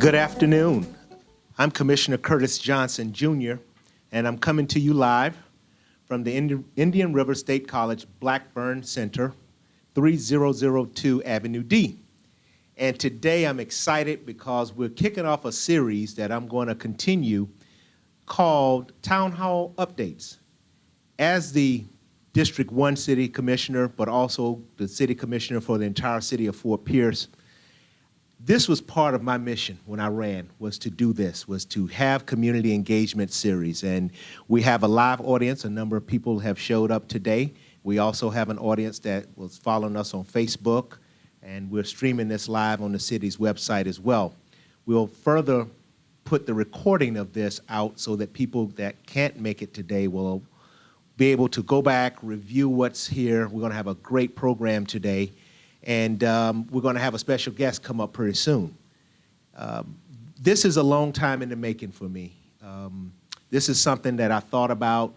Good afternoon. I'm Commissioner Curtis Johnson, Jr., and I'm coming to you live from the Indian River State College Blackburn Center, 3002 Avenue D. And today I'm excited because we're kicking off a series that I'm going to continue called Town Hall Updates. As the District 1 City Commissioner, but also the City Commissioner for the entire city of Fort Pierce, this was part of my mission when I ran, was to do this, was to have community engagement series. And we have a live audience. A number of people have showed up today. We also have an audience that was following us on Facebook, and we're streaming this live on the city's website as well. We'll further put the recording of this out so that people that can't make it today will be able to go back, review what's here. We're going to have a great program today. And we're going to have a special guest come up pretty soon. This is a long time in the making for me. This is something that I thought about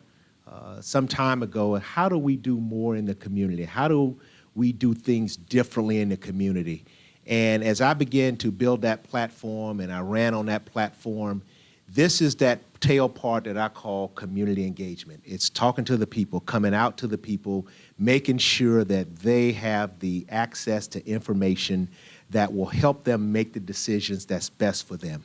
some time ago. How do we do more in the community? How do we do things differently in the community? And as I began to build that platform and I ran on that platform, this is that tail part that I call community engagement. It's talking to the people, coming out to the people, making sure that they have the access to information that will help them make the decisions that's best for them.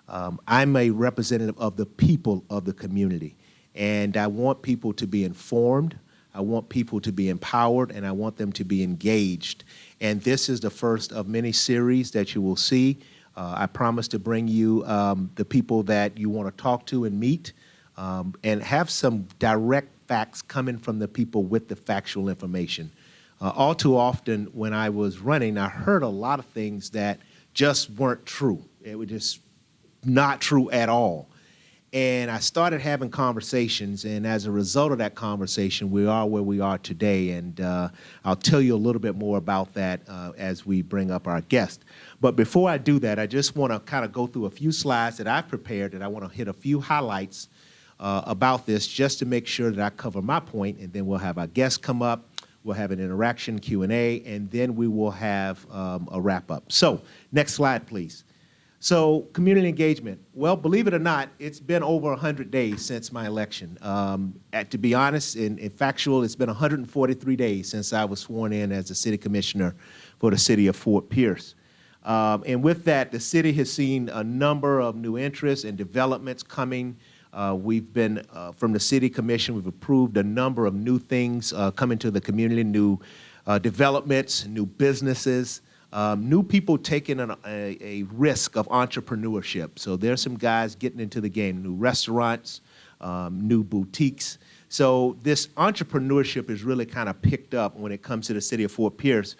I'm a representative of the people of the community, and I want people to be informed, I want people to be empowered, and I want them to be engaged. And this is the first of many series that you will see. I promise to bring you the people that you want to talk to and meet, and have some direct facts coming from the people with the factual information. All too often when I was running, I heard a lot of things that just weren't true. It was just not true at all. And I started having conversations, and as a result of that conversation, we are where we are today. And I'll tell you a little bit more about that as we bring up our guest. But before I do that, I just want to kind of go through a few slides that I've prepared, and I want to hit a few highlights about this just to make sure that I cover my point, and then we'll have our guests come up, we'll have an interaction, Q&A, and then we will have a wrap-up. So next slide, please. So community engagement. Well, believe it or not, it's been over 100 days since my election. To be honest and factual, it's been 143 days since I was sworn in as the city commissioner for the city of Fort Pierce. And with that, the city has seen a number of new interests and developments coming. We've been, from the city commission, we've approved a number of new things coming to the community, new developments, new businesses. New people taking a risk of entrepreneurship. So there's some guys getting into the game, new restaurants, new boutiques. So this entrepreneurship is really kind of picked up when it comes to the city of Fort Pierce.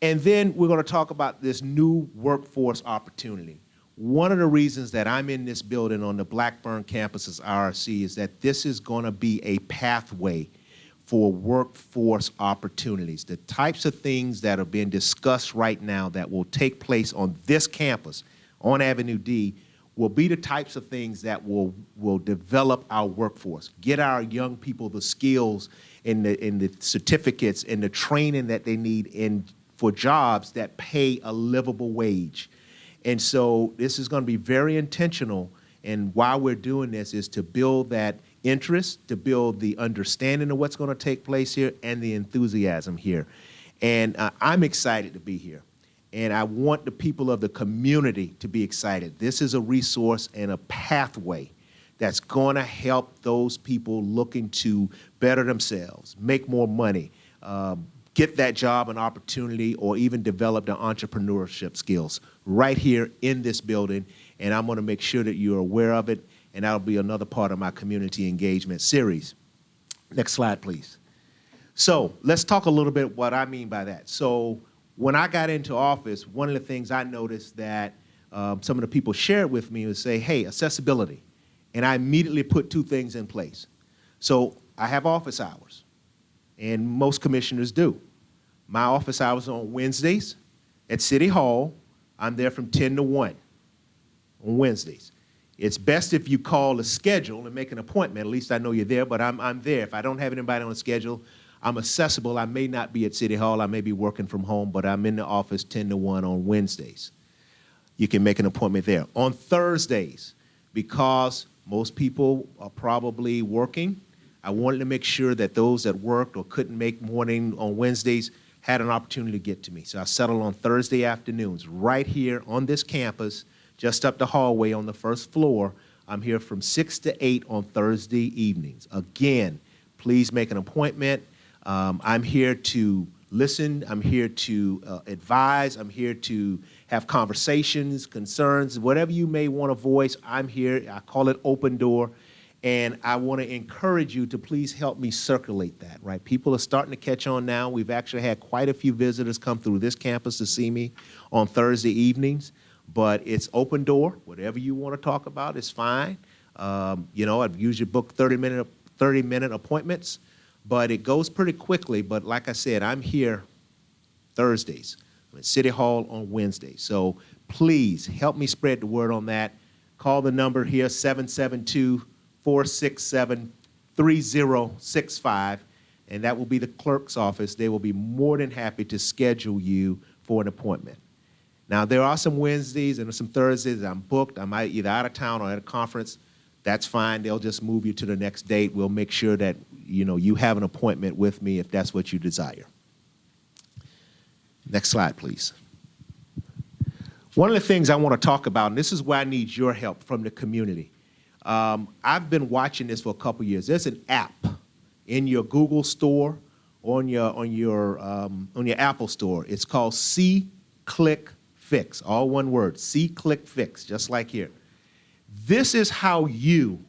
And then we're going to talk about this new workforce opportunity. One of the reasons that I'm in this building on the Blackburn campus's IRC is that this is going to be a pathway for workforce opportunities. The types of things that are being discussed right now that will take place on this campus, on Avenue D, will be the types of things that will develop our workforce, get our young people the skills and the certificates and the training that they need for jobs that pay a livable wage. And so this is going to be very intentional, and why we're doing this is to build that interest, to build the understanding of what's going to take place here and the enthusiasm here. And I'm excited to be here. And I want the people of the community to be excited. This is a resource and a pathway that's going to help those people looking to better themselves, make more money, get that job and opportunity, or even develop their entrepreneurship skills right here in this building. And I'm going to make sure that you're aware of it, and that'll be another part of my community engagement series. Next slide, please. So let's talk a little bit what I mean by that. So when I got into office, one of the things I noticed that some of the people shared with me was say, hey, accessibility. And I immediately put two things in place. So I have office hours, and most commissioners do. My office hours are on Wednesdays at City Hall. I'm there from 10 to 1 on Wednesdays. It's best if you call a schedule and make an appointment. At least I know you're there, but I'm there. If I don't have anybody on a schedule, I'm accessible. I may not be at City Hall. I may be working from home, but I'm in the office 10 to 1 on Wednesdays. you can make an appointment there. On Thursdays, because most people are probably working, I wanted to make sure that those that worked or couldn't make morning on Wednesdays had an opportunity to get to me. So I settled on Thursday afternoons right here on this campus, just up the hallway on the first floor. I'm here from 6 to 8 on Thursday evenings. Again, please make an appointment. I'm here to listen. I'm here to advise. I'm here to have conversations, concerns, whatever you may want to voice. I'm here. I call it open door. And I want to encourage you to please help me circulate that, right? People are starting to catch on now. We've actually had quite a few visitors come through this campus to see me on Thursday evenings. But it's open door. Whatever you want to talk about is fine. You know, I've usually booked 30-minute appointments, but it goes pretty quickly. But like I said, I'm here Thursdays. I'm at City Hall on Wednesdays. So please help me spread the word on that. Call the number here, 772-467-3065, and that will be the clerk's office. They will be more than happy to schedule you for an appointment. Now, there are some Wednesdays and some Thursdays that I'm booked. I'm either out of town or at a conference. That's fine. They'll just move you to the next date. We'll make sure that, you know, you have an appointment with me if that's what you desire. Next slide, please. One of the things I want to talk about, and this is where I need your help from the community. I've been watching this for a couple years. There's an app in your Google store or on your Apple store. It's called C-Click Fix, all one word, C-Click Fix, just like here. This is how you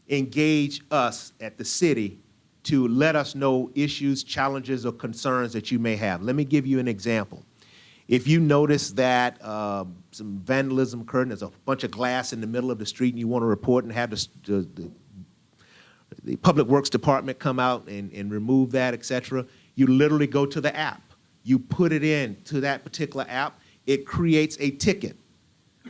engage us at the city to let us know issues, challenges, or concerns that you may have. Let me give you an example. If you notice that some vandalism occurred and there's a bunch of glass in the middle of the street and you want to report and have the Public Works Department come out and remove that, et cetera, you literally go to the app. You put it in to that particular app. It creates a ticket.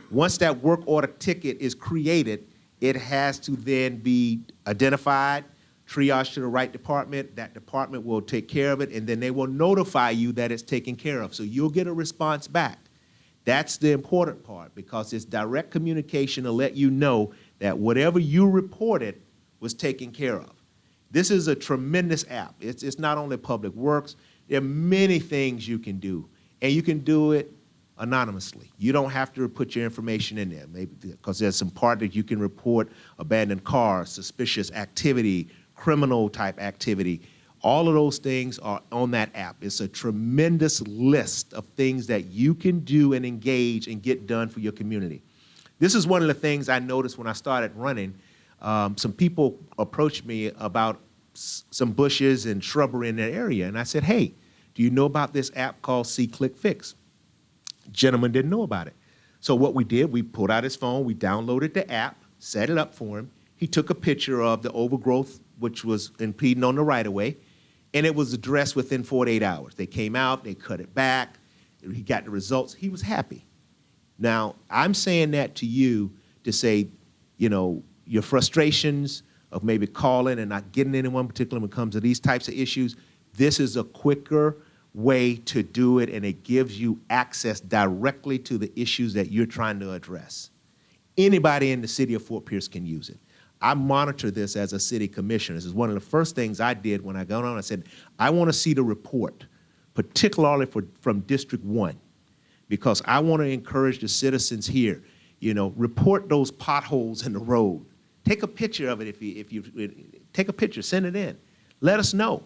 Once that work order ticket is created, it has to then be identified, triaged to the right department. That department will take care of it, and then they will notify you that it's taken care of. So you'll get a response back. That's the important part, because it's direct communication to let you know that whatever you reported was taken care of. This is a tremendous app. It's not only Public Works. There are many things you can do, and you can do it anonymously. You don't have to put your information in there, maybe because there's some part that you can report abandoned cars, suspicious activity, criminal type activity. All of those things are on that app. It's a tremendous list of things that you can do and engage and get done for your community. This is one of the things I noticed when I started running. Some people approached me about some bushes and shrubbery in that area, and I said, hey, do you know about this app called C-Click Fix? Gentleman didn't know about it. So what we did, we pulled out his phone, we downloaded the app, set it up for him. He took a picture of the overgrowth, which was impeding on the right-of-way, and it was addressed within 48 hours. They came out, they cut it back, he got the results, he was happy. Now, I'm saying that to you to say, you know, your frustrations of maybe calling and not getting anyone particular when it comes to these types of issues, this is a quicker way to do it, and it gives you access directly to the issues that you're trying to address. Anybody in the city of Fort Pierce can use it. I monitor this as a city commissioner. This is one of the first things I did when I got on. I said, I want to see the report, particularly from District 1, because I want to encourage the citizens here, you know, report those potholes in the road. Take a picture of it if you take a picture, send it in. Let us know.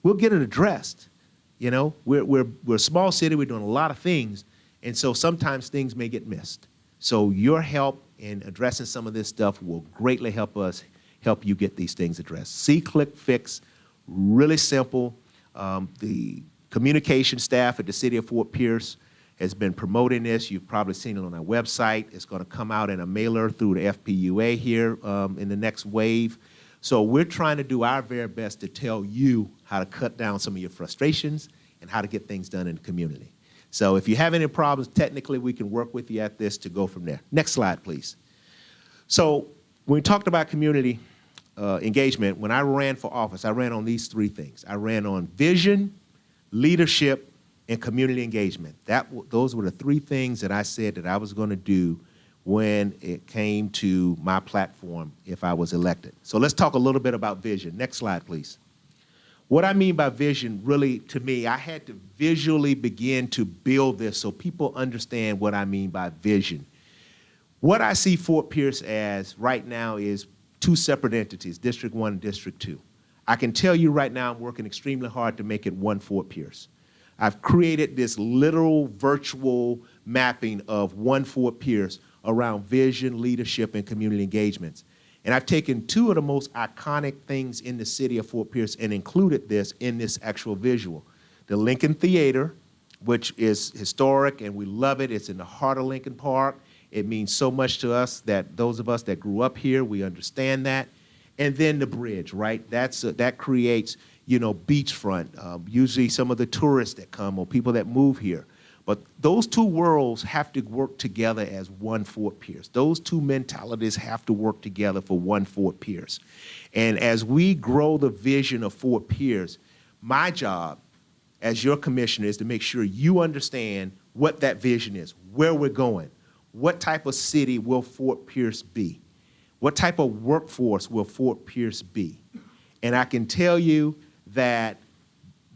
We'll get it addressed. You know, we're a small city, we're doing a lot of things, and so sometimes things may get missed. So your help in addressing some of this stuff will greatly help you get these things addressed. C-Click Fix, really simple. The communication staff at the city of Fort Pierce has been promoting this. You've probably seen it on our website. It's going to come out in a mailer through the FPUA here in the next wave. So we're trying to do our very best to tell you how to cut down some of your frustrations and how to get things done in the community. So if you have any problems, technically we can work with you at this to go from there. Next slide, please. So when we talked about community engagement, when I ran for office, I ran on these three things. I ran on vision, leadership, and community engagement. Those were the three things that I said that I was going to do when it came to my platform if I was elected. So let's talk a little bit about vision. Next slide, please. What I mean by vision, really, to me, I had to visually begin to build this so people understand what I mean by vision. What I see Fort Pierce as right now is two separate entities, District 1 and District 2. I can tell you right now I'm working extremely hard to make it one Fort Pierce. I've created this literal virtual mapping of one Fort Pierce around vision, leadership, and community engagements. And I've taken two of the most iconic things in the city of Fort Pierce and included this in this actual visual. The Lincoln Theater, which is historic and we love it. It's in the heart of Lincoln Park. It means so much to us that those of us that grew up here, we understand that. And then the bridge, right? That creates, beachfront, usually some of the tourists that come or people that move here. But those two worlds have to work together as one Fort Pierce. Those two mentalities have to work together for one Fort Pierce. And as we grow the vision of Fort Pierce, my job as your commissioner is to make sure you understand what that vision is, where we're going, what type of city will Fort Pierce be, what type of workforce will Fort Pierce be. And I can tell you that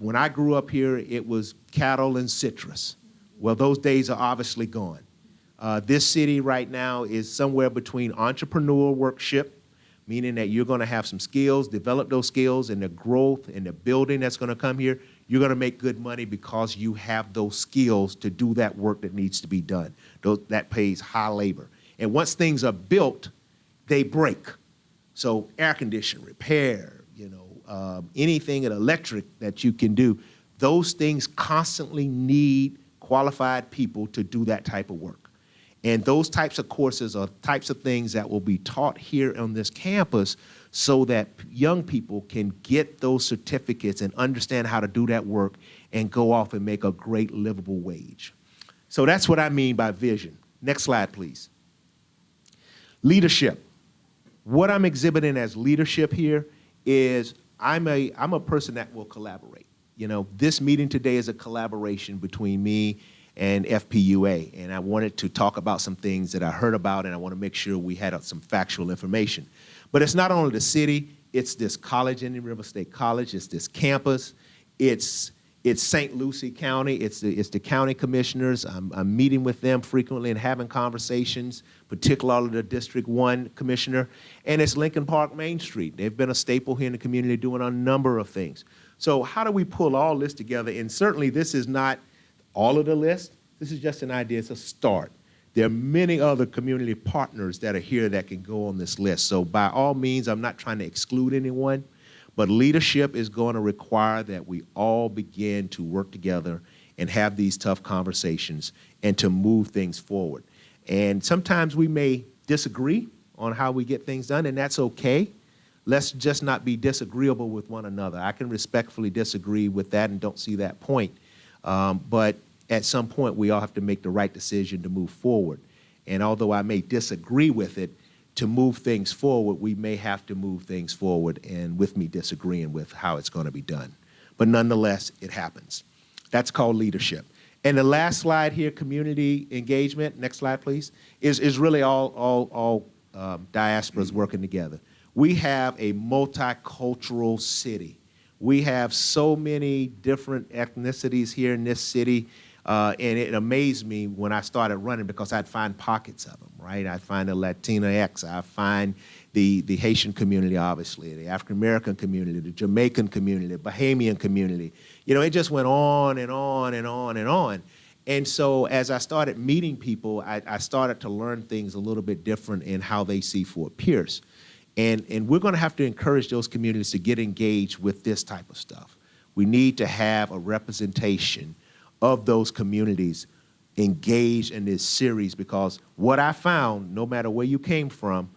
when I grew up here, it was cattle and citrus. Well, those days are obviously gone. This city right now is somewhere between entrepreneurial workship, meaning that you're going to have some skills, develop those skills, and the growth and the building that's going to come here, you're going to make good money because you have those skills to do that work that needs to be done. That pays high labor. And once things are built, they break. So air conditioning, repair, anything in electric that you can do, those things constantly need qualified people to do that type of work. And those types of courses are types of things that will be taught here on this campus so that young people can get those certificates and understand how to do that work and go off and make a great livable wage. So that's what I mean by vision. Next slide, please. Leadership. What I'm exhibiting as leadership here is I'm a person that will collaborate. This meeting today is a collaboration between me and FPUA, and I wanted to talk about some things that I heard about, and I want to make sure we had some factual information. But it's not only the city, it's this college, Indian River State College, it's this campus, it's St. Lucie County, it's the county commissioners. I'm meeting with them frequently and having conversations, particularly the District 1 commissioner, and it's Lincoln Park Main Street. They've been a staple here in the community doing a number of things. So how do we pull all this together? And certainly this is not all of the list. This is just an idea. It's a start. There are many other community partners that are here that can go on this list. So by all means, I'm not trying to exclude anyone, but leadership is going to require that we all begin to work together and have these tough conversations and to move things forward. And sometimes we may disagree on how we get things done, and that's okay. Let's just not be disagreeable with one another. I can respectfully disagree with that and don't see that point. But at some point, we all have to make the right decision to move forward. And although I may disagree with it, to move things forward, we may have to move things forward and with me disagreeing with how it's going to be done. But nonetheless, it happens. That's called leadership. And the last slide here, community engagement, next slide, please, is really all diasporas working together. We have a multicultural city. We have so many different ethnicities here in this city, and it amazed me when I started running because I'd find pockets of them, right? I'd find the Latinx, I'd find the Haitian community, obviously, the African-American community, the Jamaican community, the Bahamian community. It just went on and on and on and on. And so as I started meeting people, I started to learn things a little bit different in how they see Fort Pierce. And we're going to have to encourage those communities to get engaged with this type of stuff. We need to have a representation of those communities engaged in this series because what I found, no matter where you came from,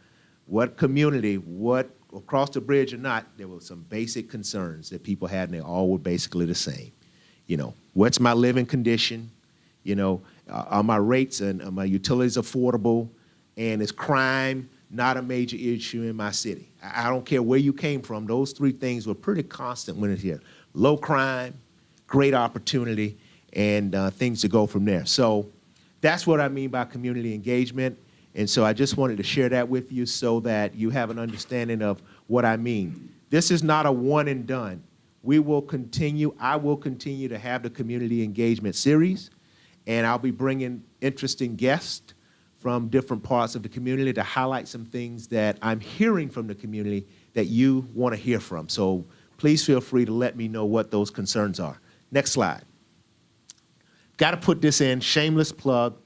what community, what across the bridge or not, there were some basic concerns that people had, and they all were basically the same. What's my living condition? Are my rates and are my utilities affordable? And is crime not a major issue in my city? I don't care where you came from. Those three things were pretty constant when it's here. Low crime, great opportunity, and things to go from there. So that's what I mean by community engagement. And so I just wanted to share that with you so that you have an understanding of what I mean. This is not a one and done. I will continue to have the community engagement series, and I'll be bringing interesting guests from different parts of the community to highlight some things that I'm hearing from the community that you want to hear from. So please feel free to let me know what those concerns are. Next slide. Got to put this in, shameless plug,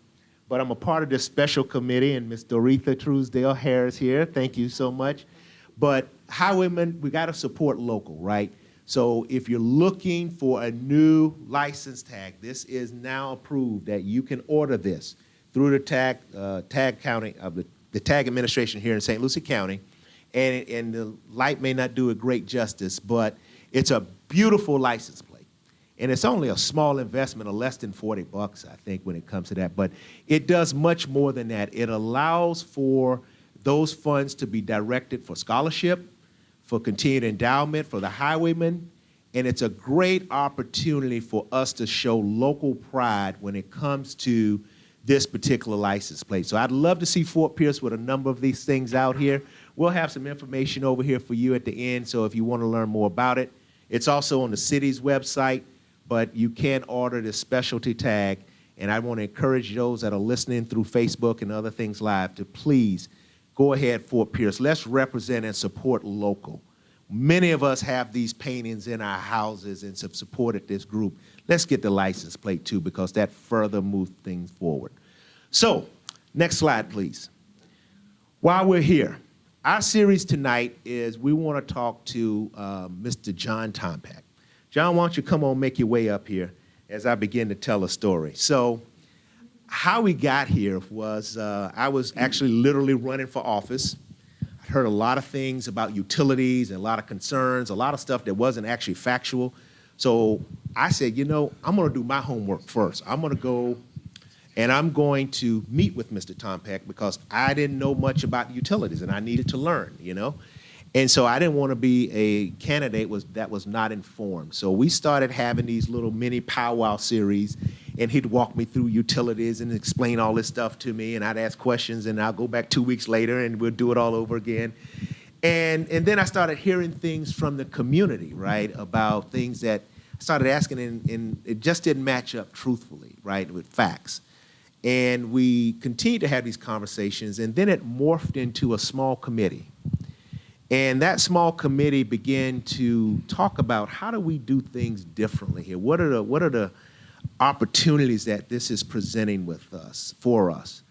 but I'm a part of this special committee, and Ms. Doretha Truesdale Harris here. Thank you so much. But highwaymen, we got to support local, right? So if you're looking for a new license tag, this is now approved that you can order this through the tag county of the tag administration here in St. Lucie County. And the light may not do it great justice, but it's a beautiful license plate. And it's only a small investment of less than $40, I think, when it comes to that. But it does much more than that. It allows for those funds to be directed for scholarship, for continued endowment for the highwaymen. And it's a great opportunity for us to show local pride when it comes to this particular license plate. So I'd love to see Fort Pierce with a number of these things out here. We'll have some information over here for you at the end, so if you want to learn more about it. It's also on the city's website, but you can order this specialty tag, and I want to encourage those that are listening through Facebook and other things live to please go ahead, Fort Pierce. Let's represent and support local. Many of us have these paintings in our houses and have supported this group. Let's get the license plate too, because that further moves things forward. So, next slide, please. While we're here, our series tonight is we want to talk to Mr. John Tompeck. John, why don't you come on, make your way up here as I begin to tell a story. So how we got here was I was actually literally running for office. I heard a lot of things about utilities and a lot of concerns, a lot of stuff that wasn't actually factual. So I said, you know, I'm going to do my homework first. I'm going to go and I'm going to meet with Mr. Tompeck because I didn't know much about utilities and I needed to learn, you know. And so I didn't want to be a candidate that was not informed. So we started having these little mini powwow series, and he'd walk me through utilities and explain all this stuff to me, and I'd ask questions, and I'll go back 2 weeks later, and we'll do it all over again. And then I started hearing things from the community, right, about things that I started asking, and it just didn't match up truthfully, right, with facts. And we continued to have these conversations, and then it morphed into a small committee. And that small committee began to talk about how do we do things differently here? What are the opportunities that this is presenting with us, for us?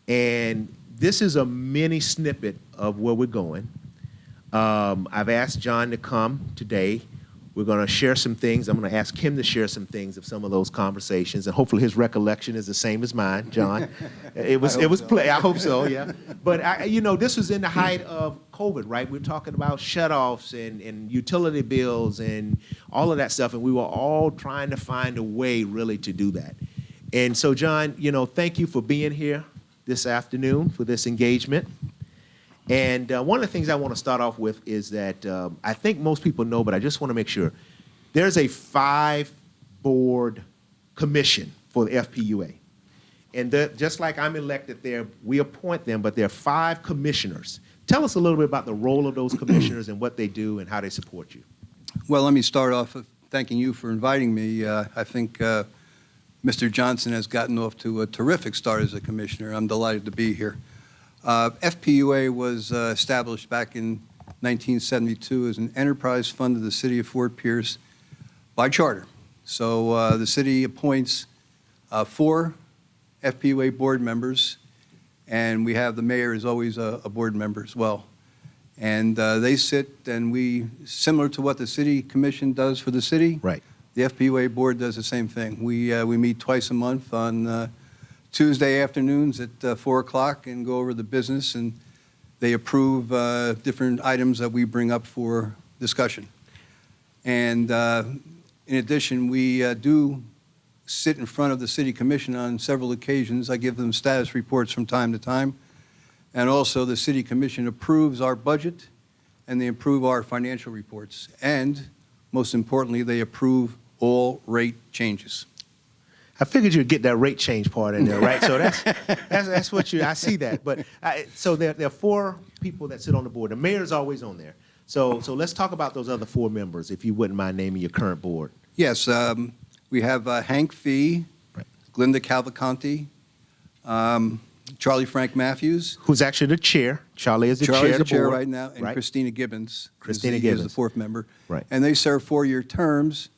And this is a mini snippet of where we're going. I've asked John to come today. We're going to share some things. I'm going to ask him to share some things of some of those conversations, and hopefully his recollection is the same as mine, John. I hope so, yeah. But you know, this was in the height of COVID, right? We're talking about shutoffs and utility bills and all of that stuff, and we were all trying to find a way really to do that. And so, John, you know, thank you for being here this afternoon for this engagement. And one of the things I want to start off with is that I think most people know, but I just want to make sure. There's a 5-board commission for the FPUA. And just like I'm elected there, we appoint them, but there are 5 commissioners. Tell us a little bit about the role of those commissioners and what they do and how they support you. Well, let me start off with thanking you for inviting me. I think Mr. Johnson has gotten off to a terrific start as a commissioner. I'm delighted to be here. FPUA was established back in 1972 as an enterprise fund of the city of Fort Pierce by charter. So the city appoints 4 FPUA board members, and we have the mayor is always a board member as well. And they sit, and we, similar to what the city commission does for the city, right. The FPUA board does the same thing. We meet twice a month on Tuesday afternoons at 4 o'clock and go over the business, and they approve different items that we bring up for discussion. And in addition, we do sit in front of the city commission on several occasions. I give them status reports from time to time. And also the city commission approves our budget, and they approve our financial reports. And most importantly, they approve all rate changes. I figured you'd get that rate change part in there, right? So that's what I see that. But so there are 4 people that sit on the board. The mayor's always on there. So let's talk about those other 4 members, if you wouldn't mind naming your current board. Yes, we have Hank Fee, Right. Glinda Cavalcanti, Charlie Frank Matthews. Who's actually the chair. Charlie is the Charlie's chair of the the chair board. right now, and right? Christina Gibbons. Christina is Gibbons. the 4th member. Right. And they serve 4-year terms,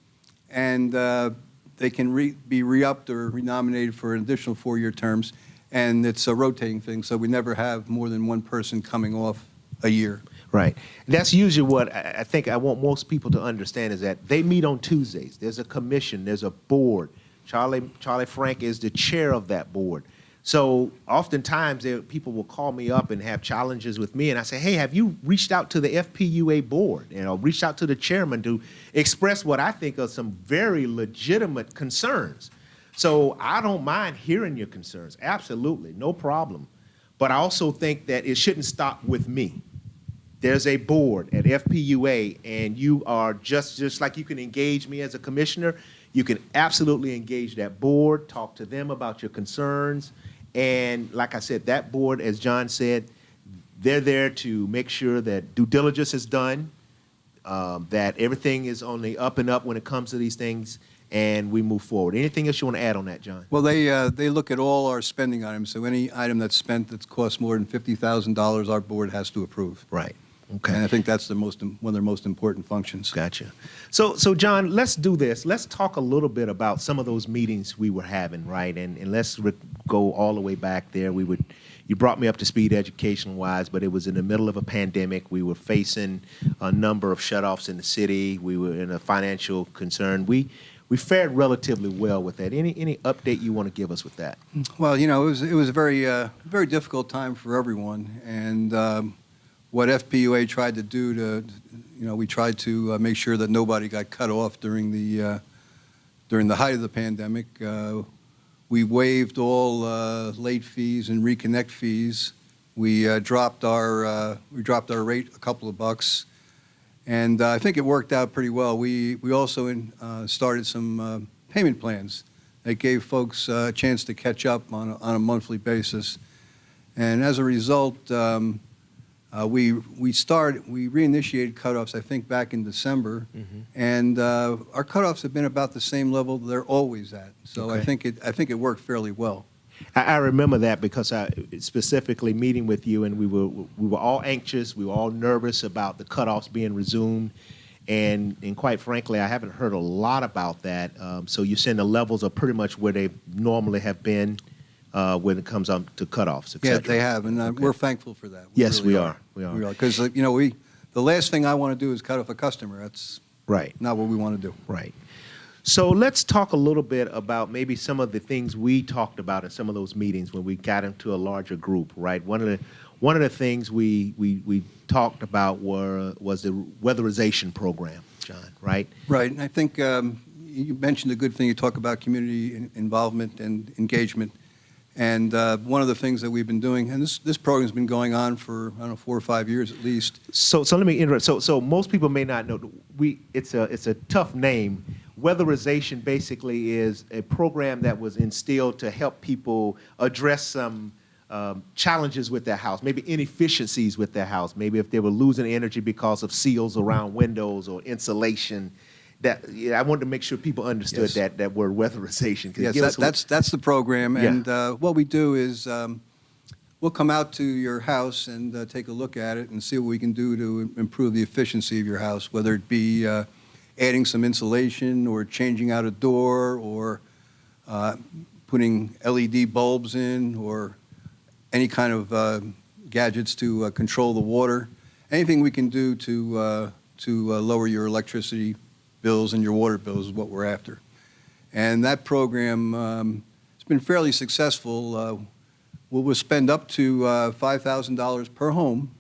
and they can be re-upped or renominated for an additional 4-year terms, and it's a rotating thing, so we never have more than one person coming off a year. Right. That's usually what I think I want most people to understand is that they meet on Tuesdays. There's a commission. There's a board. Charlie Frank is the chair of that board. So oftentimes people will call me up and have challenges with me, and I say, hey, have you reached out to the FPUA board? Reached out to the chairman to express what I think are some very legitimate concerns. So I don't mind hearing your concerns. Absolutely, no problem. But I also think that it shouldn't stop with me. There's a board at FPUA, and you are just like you can engage me as a commissioner, you can absolutely engage that board, talk to them about your concerns. And like I said, that board, as John said, they're there to make sure that due diligence is done, that everything is on the up and up when it comes to these things, and we move forward. Anything else you want to add on that, John? Well, they look at all our spending items, so any item that's spent that's cost more than $50,000, our board has to approve. Right. Okay. And I think that's one of their most important functions. Gotcha. So John, let's do this. Let's talk a little bit about some of those meetings we were having, right? And let's go all the way back there. You brought me up to speed education-wise, but it was in the middle of a pandemic. We were facing a number of shutoffs in the city. We were in a financial concern. We fared relatively well with that. Any update you want to give us with that? Well, it was a very difficult time for everyone, and what FPUA tried to do we tried to make sure that nobody got cut off during the height of the pandemic. We waived all late fees and reconnect fees. We dropped our rate a couple of bucks, and I think it worked out pretty well. We also started some payment plans that gave folks a chance to catch up on a monthly basis, and as a result. We reinitiated cutoffs, I think, back in December, and our cutoffs have been about the same level they're always at. So Okay. I think it worked fairly well. I remember that because I specifically meeting with you, and we were all anxious, we were all nervous about the cutoffs being resumed, and quite frankly, I haven't heard a lot about that. So you're saying the levels are pretty much where they normally have been. When it comes up to cutoffs, et Yeah, cetera. they have, and Okay. we're thankful for that. Yes, really we are. We are. Because the last thing I want to do is cut off a customer. That's Right, not what we want to do. right. So let's talk a little bit about maybe some of the things we talked about in some of those meetings when we got into a larger group, right? One of the things we talked about was the weatherization program, John, right? Right, and I think you mentioned a good thing. You talk about community involvement and engagement. And one of the things that we've been doing, and this program's been going on for, 4 or 5 years at least. So let me interrupt. So most people may not know. It's a tough name. Weatherization basically is a program that was instilled to help people address some challenges with their house, maybe inefficiencies with their house, maybe if they were losing energy because of seals around windows or insulation. I wanted to make sure people understood Yes. that word weatherization. Yes, that's the program. Yeah. And what we do is we'll come out to your house and take a look at it and see what we can do to improve the efficiency of your house, whether it be adding some insulation or changing out a door or putting LED bulbs in or any kind of gadgets to control the water. Anything we can do to lower your electricity bills and your water bills is what we're after. And that program has been fairly successful. We'll spend up to $5,000 per home,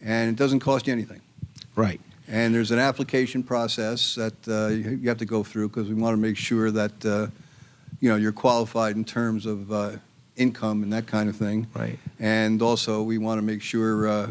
and it doesn't cost you anything. Right. And there's an application process that you have to go through because we want to make sure that you're qualified in terms of income and that kind of thing. Right. And also we want to make sure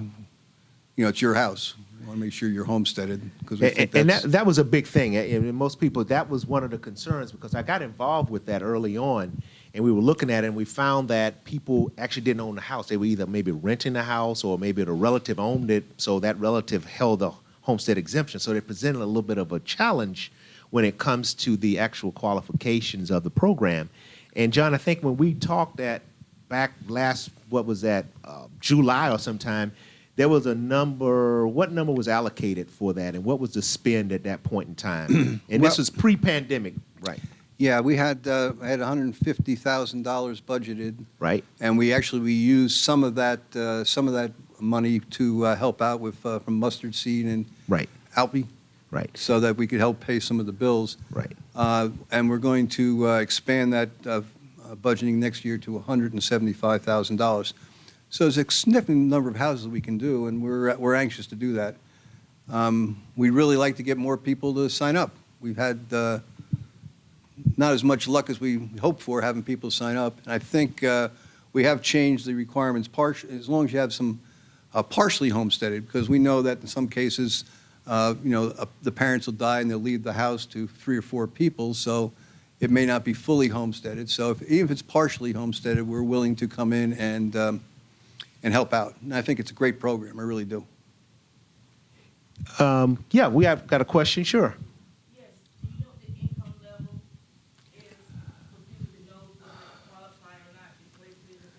it's your house. You want to make sure you're homesteaded because we think And that's... that was a big thing. And most people, that was one of the concerns because I got involved with that early on, and we were looking at it, and we found that people actually didn't own the house. They were either maybe renting the house or maybe the relative owned it, so that relative held the homestead exemption. So they presented a little bit of a challenge when it comes to the actual qualifications of the program. And John, I think when we talked back last, what was that, July or sometime, there was a number, what number was allocated for that, and what was the spend at that point in time? And Well, this was pre-pandemic, right? Yeah, we had $150,000 budgeted, Right. and we used some of that money to help out with from mustard seed and Right. Alpi, Right. so that we could help pay some of the bills. Right. And we're going to expand that budgeting next year to $175,000. So there's a significant number of houses we can do, and we're anxious to do that. We'd really like to get more people to sign up. We've had not as much luck as we hoped for having people sign up, and I think we have changed the requirements as long as you have some partially homesteaded, because we know that in some cases, the parents will die and they'll leave the house to 3 or 4 people, so it may not be fully homesteaded. So even if it's partially homesteaded, we're willing to come in and help out. And I think it's a great program. I really do. Yeah, we have got a question. Sure. Yes, do you know what the income level is for people to know whether they qualify or not before they fill the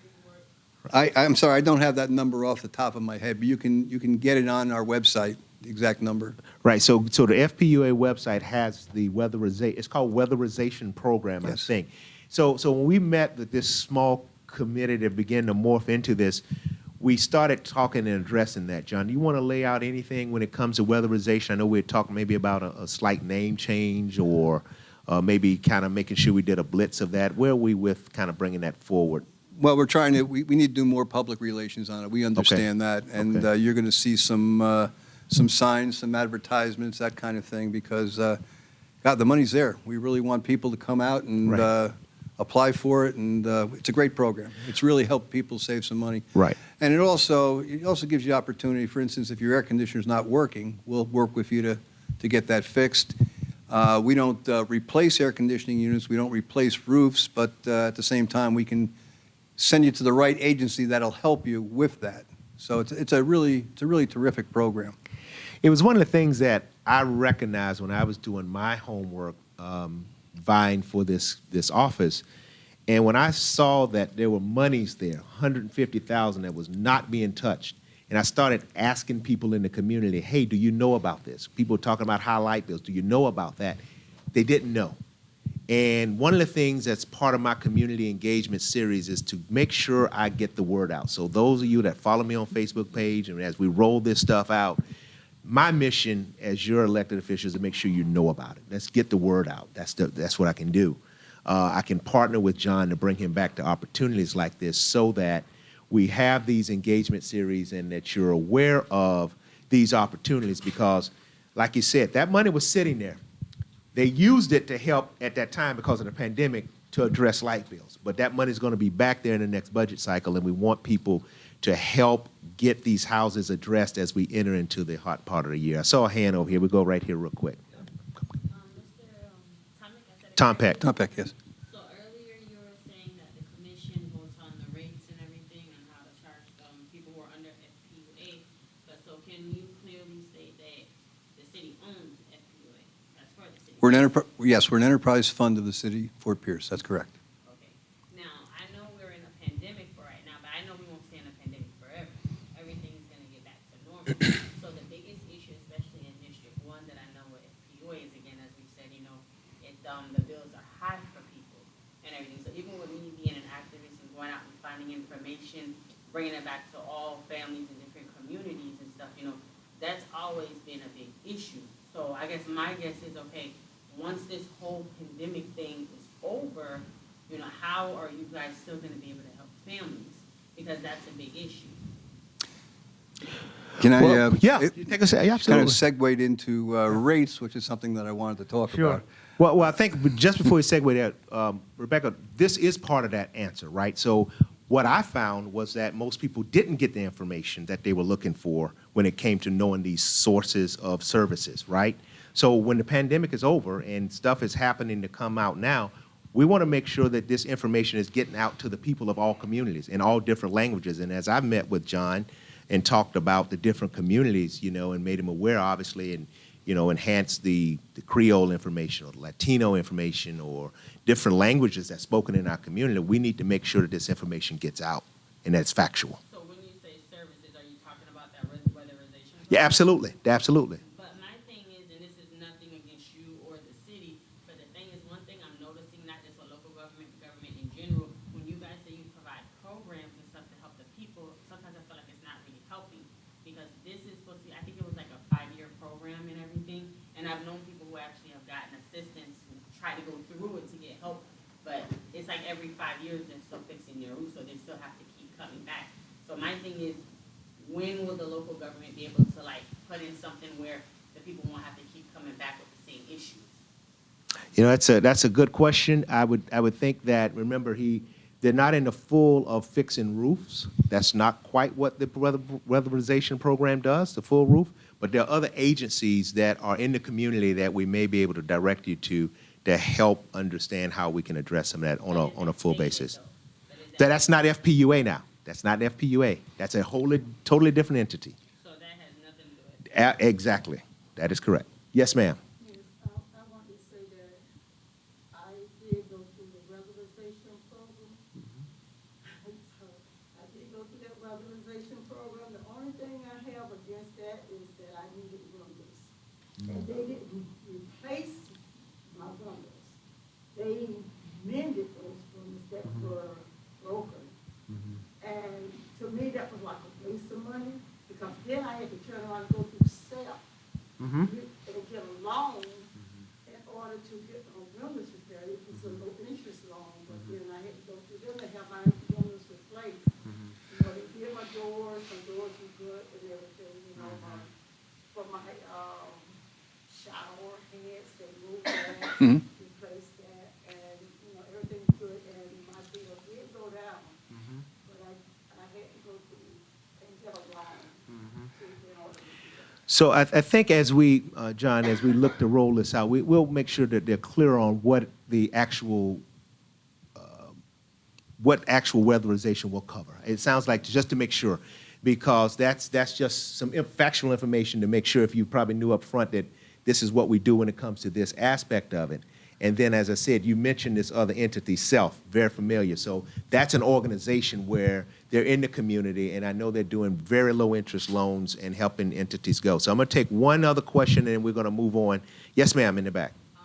paperwork? I'm sorry, I don't have that number off the top of my head, but you can get it on our website, the exact number. Right. So the FPUA website has the weatherization. It's called weatherization program, Yes. I think. So when we met with this small committee that began to morph into this, we started talking and addressing that. John, do you want to lay out anything when it comes to weatherization? I know we're talking maybe about a slight name change or maybe kind of making sure we did a blitz of that. Where are we with kind of bringing that forward? Well, we're trying to, we need to do more public relations on it. We understand that. And Okay. you're going to see some signs, some advertisements, that kind of thing, because, God, the money's there. We really want people to come out and Right. apply for it, and it's a great program. It's really helped people save some money. Right. And it also gives you opportunity. For instance, if your air conditioner's not working, we'll work with you to get that fixed. We don't replace air conditioning units. We don't replace roofs, but at the same time, we can send you to the right agency that'll help you with that. So it's a really terrific program. It was one of the things that I recognized when I was doing my homework, vying for this office, and when I saw that there were monies there, $150,000 that was not being touched, and I started asking people in the community, "Hey, do you know about this?" People were talking about highlight bills. Do you know about that? They didn't know. And one of the things that's part of my community engagement series is to make sure I get the word out. So those of you that follow me on Facebook page, and as we roll this stuff out, my mission as your elected officials is to make sure you know about it. Let's get the word out. That's what I can do. I can partner with John to bring him back to opportunities like this so that we have these engagement series and that you're aware of these opportunities because, like you said, that money was sitting there. They used it to help at that time because of the pandemic to address light bills. But that money is going to be back there in the next budget cycle, and we want people to help get these houses addressed as we enter into the hot part of the year. I saw a hand over here. We'll go right here real quick. Mr. Tompeck. Tompeck, yes. So earlier you were saying that the commission votes on the rates and everything and how to charge people who are under FPUA. But so can you clearly state that the city owns FPUA? That's for the city. We're an enterprise fund of the city, Fort Pierce. That's correct. Okay. Now, I know we're in a pandemic for right now, but I know we won't stay in a pandemic forever. Everything's going to get back to normal. So the biggest issue, especially in District 1 that I know with FPUA is, again, as we've said, the bills are high for people and everything. So even with me being an activist and going out and finding information, bringing it back to all families in different communities and stuff, that's always been a big issue. So I guess my guess is, okay, once this whole pandemic thing is over, how are you guys still going to be able to help families? Because that's a big issue. Can I? Well, yeah, you take a yeah, Kind absolutely. of segued into rates, which is something that I wanted to talk about. Well, I think just before we segue that, Rebecca, this is part of that answer, right? So What I found was that most people didn't get the information that they were looking for when it came to knowing these sources of services, right? So when the pandemic is over and stuff is happening to come out now, we want to make sure that this information is getting out to the people of all communities in all different languages. And as I've met with John and talked about the different communities, you know, and made him aware, obviously, and, you know, enhance the Creole information or the Latino information or different languages that's spoken in our community, we need to make sure that this information gets out and that's factual. So when you say services, are you talking about that weatherization? Yeah, absolutely, absolutely. But my thing is, and this is nothing against you or the city, but the thing is, one thing I'm noticing, not just for local government, but government in general, when you guys say you provide programs and stuff to help the people, sometimes I feel like it's not really helping, because this is supposed to be, I think it was like a 5-year program and everything, and I've known people who actually have gotten assistance, who try to go through it to get help, but it's like every 5 years they're still fixing their roof, so they still have to keep coming back. So my thing is, when will the local government be able to like put in something where the people won't have to keep coming back with the same issues? You know, that's a good question. I would think that, remember, they're not in the full of fixing roofs. That's not quite what the weatherization program does, the full roof. But there are other agencies that are in the community that we may be able to direct you to help understand how we can address some of that on a full basis. That's not FPUA now. That's not FPUA. That's a totally different entity. So that has nothing to do with it. Exactly. That is correct. Yes, ma'am. Yes, I want to say that I did go through the weatherization program. So I did go through that weatherization program. The only thing I have against that is that I needed windows. And they didn't replace my windows. They mended those windows that were broken. And to me, that was like a waste of money, because then I had to turn around and go through SEP and get a loan in order to get the windows repaired. It was a low interest loan, but then I had to go through them to have my windows replaced. You know, they did my doors were good and everything, you know, for my shower heads, they moved that, replaced that, and, you know, everything was good, and my bill did go down. But I had to go through and get a loan in order to do that. So I think as we, John, as we look to roll this out, we'll make sure that they're clear on what the actual weatherization will cover. It sounds like, just to make sure, because that's just some factual information to make sure, if you probably knew up front that this is what we do when it comes to this aspect of it. And then, as I said, you mentioned this other entity, SELF, very familiar. So that's an organization where they're in the community, and I know they're doing very low-interest loans and helping entities go. So I'm going to take one other question, and then we're going to move on. Yes, ma'am, in the back. I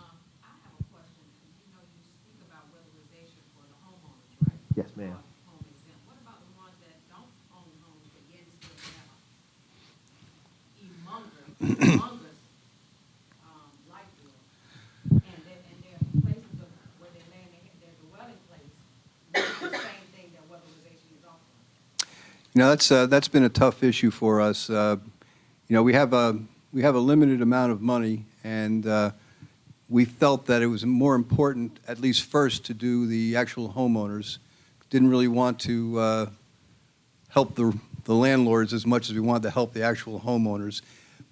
have a question. You know, you speak about weatherization for the homeowners, right? Yes, ma'am. Home exempt. What about the ones that don't own homes but yet still have humongous light bill? And there are places where they're laying their dwelling place, the same thing that weatherization is offering. You know, that's been a tough issue for us. You know, we have a limited amount of money, and we felt that it was more important, at least first, to do the actual homeowners. Didn't really want to help the landlords as much as we wanted to help the actual homeowners.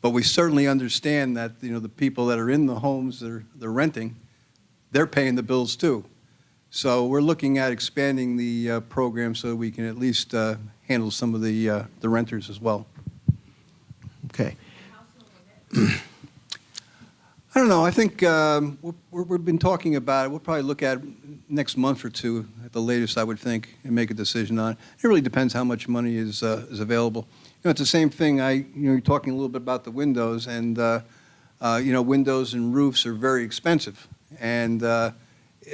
But we certainly understand that, you know, the people that are in the homes they're renting, they're paying the bills too. So we're looking at expanding the program so we can at least handle some of the renters as well. Okay. How soon will that be? I don't know. I think we've been talking about it. We'll probably look at it next month or two at the latest, I would think, and make a decision on it. It really depends how much money is available. You know, it's the same thing. You're talking a little bit about the windows, and you know, windows and roofs are very expensive, and that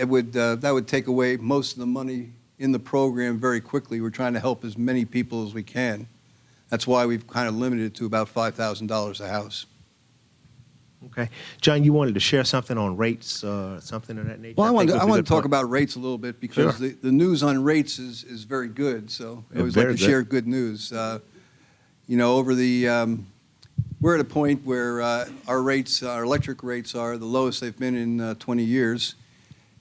would take away most of the money in the program very quickly. We're trying to help as many people as we can. That's why we've kind of limited it to about $5,000 a house. Okay. John, you wanted to share something on rates, something of that nature? Well, I think want would be a to good talk point. about rates a little bit, because Sure. the news on rates is very good. So I Yeah, always like very to good. share good news. You know, we're at a point where our electric rates are the lowest they've been in 20 years.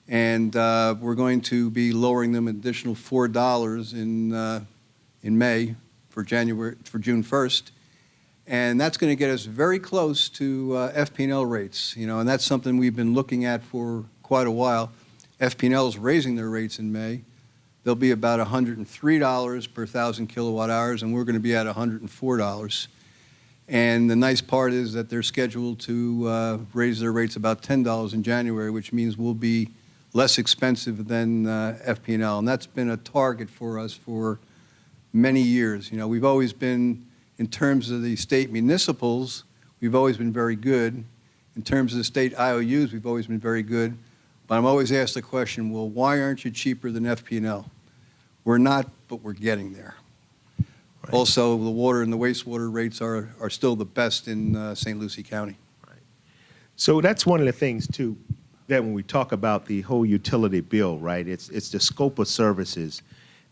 And we're going to be lowering them an additional $4 in May for June 1st. And that's going to get us very close to FP&L rates, and that's something we've been looking at for quite a while. FP&L is raising their rates in May. They'll be about $103 per 1,000 kilowatt hours, and we're going to be at $104. And the nice part is that they're scheduled to raise their rates about $10 in January, which means we'll be less expensive than FP&L. And that's been a target for us for many years. We've always been, in terms of the state municipals, we've always been very good. In terms of the state IOUs, we've always been very good. But I'm always asked the question, well, why aren't you cheaper than FP&L? We're not, but we're getting there. Right. Also, the water and the wastewater rates are still the best in St. Lucie County. Right. So that's one of the things, too, that when we talk about the whole utility bill, right, it's the scope of services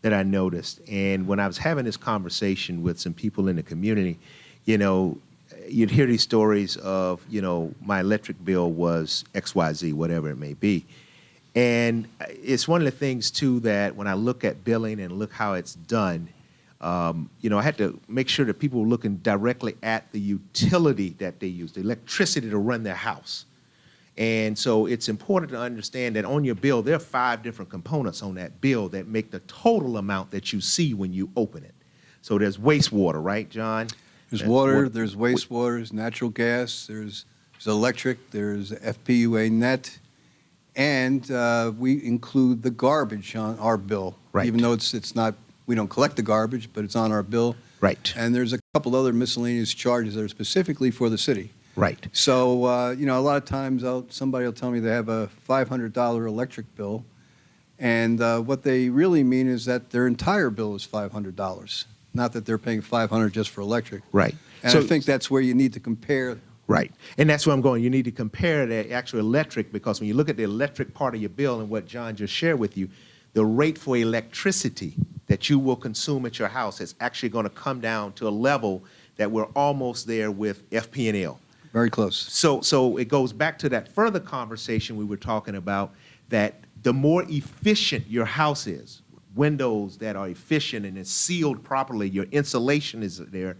that I noticed. And when I was having this conversation with some people in the community, you'd hear these stories of, my electric bill was XYZ, whatever it may be. And it's one of the things, too, that when I look at billing and look how it's done, I had to make sure that people were looking directly at the utility that they use, the electricity to run their house. And so it's important to understand that on your bill, there are 5 different components on that bill that make the total amount that you see when you open it. So there's wastewater, right, John? There's water, there's wastewater, there's natural gas, there's electric, there's FPUA net, and we include the garbage on our bill. Right. Even though it's not, we don't collect the garbage, but it's on our bill. Right. And there's a couple other miscellaneous charges that are specifically for the city. Right. So, a lot of times somebody will tell me they have a $500 electric bill, and what they really mean is that their entire bill is $500, not that they're paying $500 just for electric. Right. And So- I think that's where you need to compare. Right. And that's where I'm going. You need to compare the actual electric, because when you look at the electric part of your bill and what John just shared with you, the rate for electricity that you will consume at your house is actually going to come down to a level that we're almost there with FP&L. Very close. So it goes back to that further conversation we were talking about, that the more efficient your house is, windows that are efficient and is sealed properly, your insulation is there,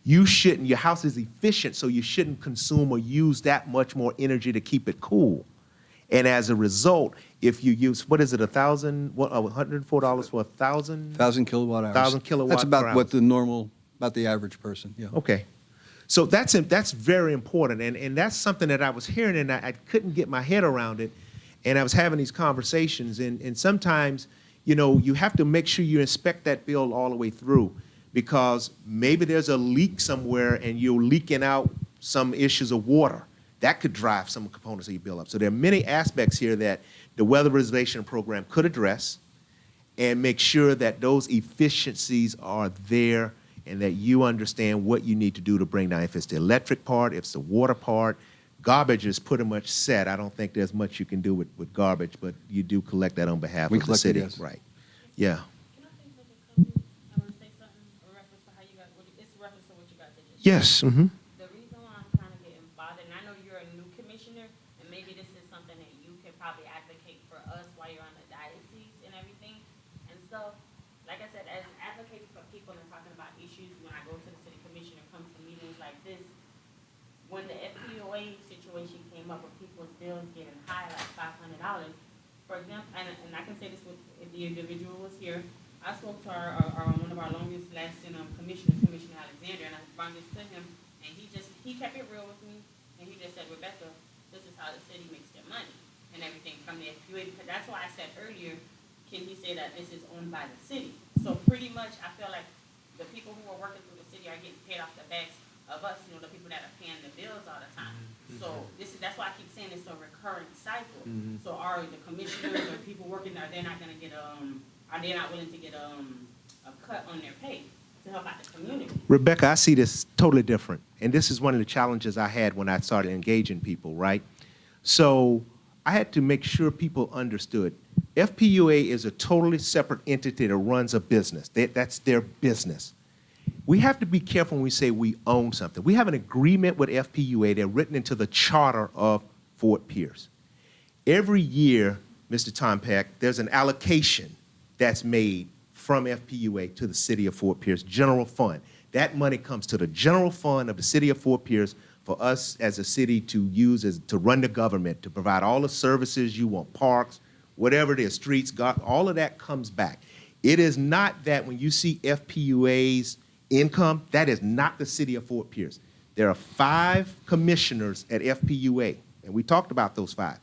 your house is efficient, so you shouldn't consume or use that much more energy to keep it cool. And as a result, if you use, what is it, $104 for 1,000? 1,000 kilowatt hours. 1,000 kilowatt That's about per what about the average person. Yeah. Okay. So that's very important, and that's something that I was hearing, and I couldn't get my head around it, and I was having these conversations, and sometimes, you have to make sure you inspect that bill all the way through, because maybe there's a leak somewhere and you're leaking out some issues of water. That could drive some components of your bill up. So there are many aspects here that the weatherization program could address and make sure that those efficiencies are there and that you understand what you need to do to bring down. If it's the electric part, if it's the water part, garbage is pretty much set. I don't think there's much you can do with garbage, but you do collect that on behalf We of the collect it, city. yes. Right. Yeah. Can I think of a comment? I want to say something, a reference to how you guys, it's a reference to what you guys did just. Yes. Mm-hmm. The reason why I'm kind of getting bothered, and I know you're a new commissioner, and maybe this is something that you can probably advocate for us while you're on the diocese and everything and stuff. Like I said, as advocating for people and talking about issues, when I go to the city commission or come to meetings like this, when the FPUA situation came up with people's bills getting high, like $500, for example, and I can say this with, if the individual was here, I spoke to one of our longest lasting commissioners, Commissioner Alexander, and I brought this to him, and he kept it real with me, and he just said, Rebecca, this is how the city makes their money and everything from the FPUA, because that's why I said earlier, can he say that this is owned by the city? So pretty much, I feel like the people who are working through the city are getting paid off the backs of us, the people that are paying the bills all the time. So that's why I keep saying it's a recurring cycle. So are the commissioners or people working there, they're not going to get are they not willing to get a cut on their pay to help out the community? Rebecca, I see this totally different. And this is one of the challenges I had when I started engaging people, right? So I had to make sure people understood FPUA is a totally separate entity that runs a business. That's their business. We have to be careful when we say we own something. We have an agreement with FPUA. They're written into the charter of Fort Pierce. Every year, Mr. Tompeck, there's an allocation that's made from FPUA to the city of Fort Pierce general fund. That money comes to the general fund of the city of Fort Pierce for us as a city to use to run the government, to provide all the services you want, parks, whatever it is, streets, all of that comes back. It is not that when you see FPUA's income, that is not the city of Fort Pierce. There are 5 commissioners at FPUA, and we talked about those 5.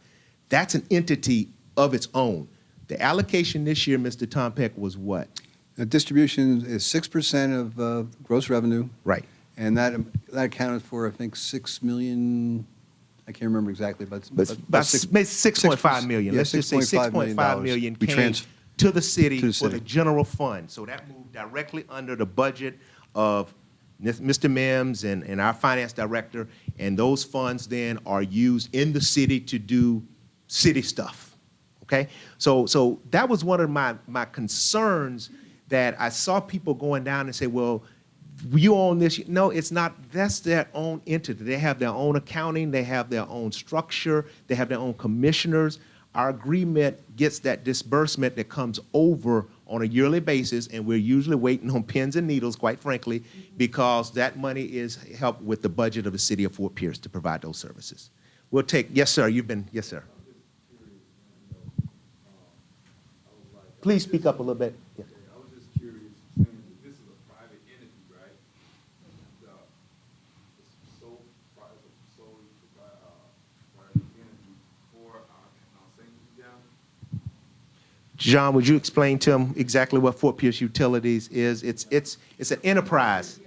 That's an entity of its own. The allocation this year, Mr. Tompeck, was what? The distribution is 6% of gross revenue, Right. and that accounted for, I think, 6 million, I can't remember exactly, but About 6.5 million. Yeah, Let's just say $6.5 million we came to the city to the for the city. general fund. So that moved directly under the budget of Mr. Mims and our finance director, and those funds then are used in the city to do city stuff, okay? So that was one of my concerns, that I saw people going down and say, well, you own this. No, it's not. That's their own entity. They have their own accounting. They have their own structure. They have their own commissioners. Our agreement gets that disbursement that comes over on a yearly basis, and we're usually waiting on pins and needles, quite frankly, because that money is help with the budget of the city of Fort Pierce to provide those services. We'll take, yes, sir, yes, sir. Please speak up a little bit. Yeah. I was just curious, saying that this is a private entity, right? It's sole private entity for our St. Louis County. John, would you explain to him exactly what Fort Pierce Utilities is? It's an enterprise.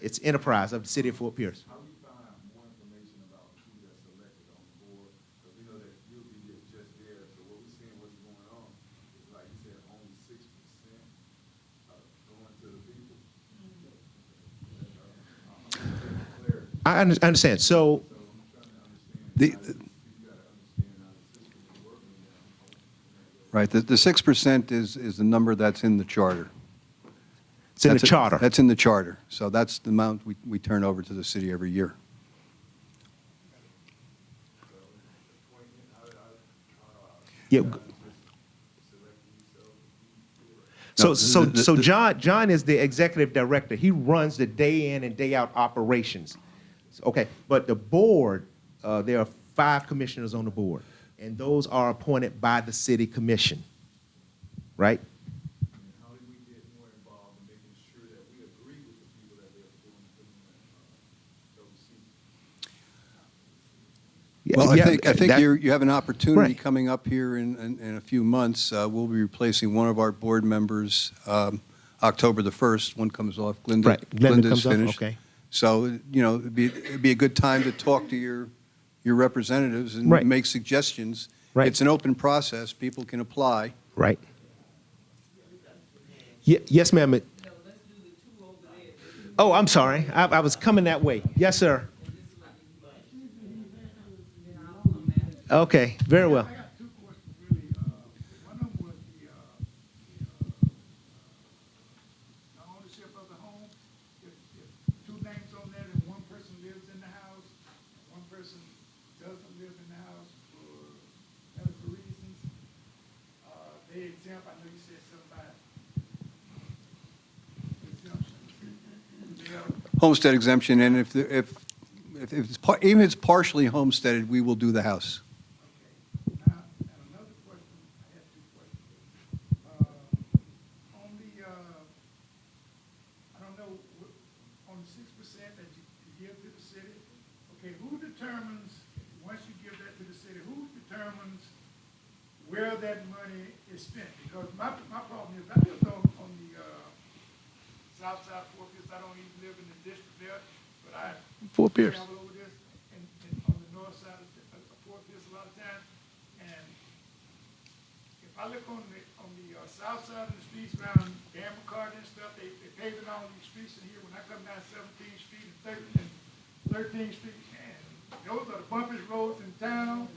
It's enterprise of the city of Fort Pierce. How do we find more information about who that's selected on the board? Because we know that you'll be just there, so what we're seeing, what's going on, is like you said, only 6% going to the people. I understand. So So I'm trying to understand, The- you gotta understand how the system is working now. Right, the 6% is the number that's in the charter. it's in the That's charter. That's in the charter, so that's the amount we turn over to the city every year. Yeah. So, No, so John is the executive director. He runs the day in and day out operations. Okay, but the board, there are 5 commissioners on the board, and those are appointed by the city commission, right? And how do we get more involved in making sure that we agree with the people that they're putting those seats? Well, Yeah, I think that- you have an opportunity Right. coming up here in a few months. We'll be replacing one of our board members October the 1st. One comes off. Right, Glenda Glinda's comes up, finished. okay. So, you know, it'd be a good time to talk to your representatives and Right. make suggestions. Right. It's an open process. People can apply. Right. Yes, ma'am. Oh, I'm sorry. I was coming that way. Yes, sir. Okay, very well. I got 2 questions, really. One of them was the ownership of the home. If 2 names on that and one person lives in the house, and one person doesn't live in the house for medical reasons, they exempt, I know you said something about exemption. Homestead exemption, and if even if it's partially homesteaded, we will do the house. Now, and another question, I had 2 questions. On the, I don't know, on the 6% that you give to the city, okay, who determines, once you give that to the city, who determines where that money is spent? Because my problem is, I live on the south side of Fort Pierce. I don't even live in the district there, but I Fort Pierce. travel over this and on the north side of Fort Pierce a lot of times. And if I look on the south side of the streets around Dan McCarty and stuff, they paving all these streets in here. When I come down 17th Street and 13th Street, man, those are the bumpiest roads in town.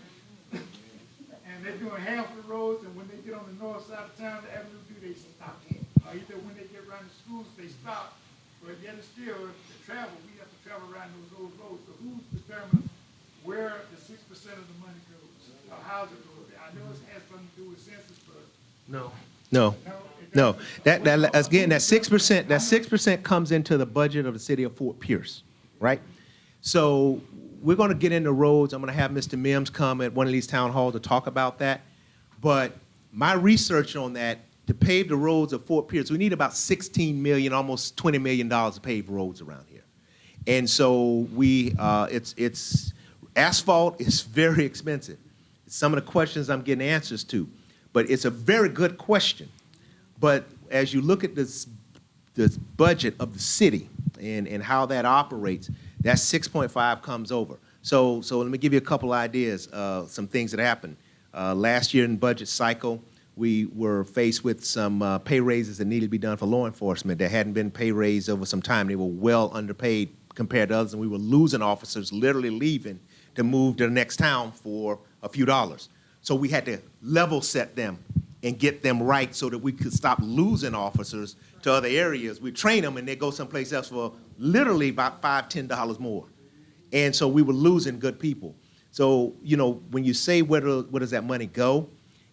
And they're doing half of the roads, and when they get on the north side of town, the Avenue D, they stop. Either when they get around the schools, they stop. But yet it's still, to travel, we have to travel around those old roads. So who determines where the 6% of the money goes? housing authority? I know it has something to do with census, but No. no, it No, doesn't. that again, that 6% comes into the budget of the city of Fort Pierce, right? So we're gonna get into roads. I'm gonna have Mr. Mims come at one of these town halls to talk about that. But my research on that, to pave the roads of Fort Pierce, we need about 16 million, almost $20 million to pave roads around here. And so it's asphalt is very expensive. Some of the questions I'm getting answers to, but it's a very good question. But as you look at this budget of the city and how that operates, that 6.5 comes over. So let me give you a couple ideas, some things that happened. Last year in budget cycle, we were faced with some pay raises that needed to be done for law enforcement. There hadn't been pay raised over some time. They were well underpaid compared to others, and we were losing officers, literally leaving to move to the next town for a few dollars. So we had to level set them and get them right so that we could stop losing officers to other areas. We train them and they go someplace else for literally about $5, $10 more. And so we were losing good people. So, you know, when you say where does that money go,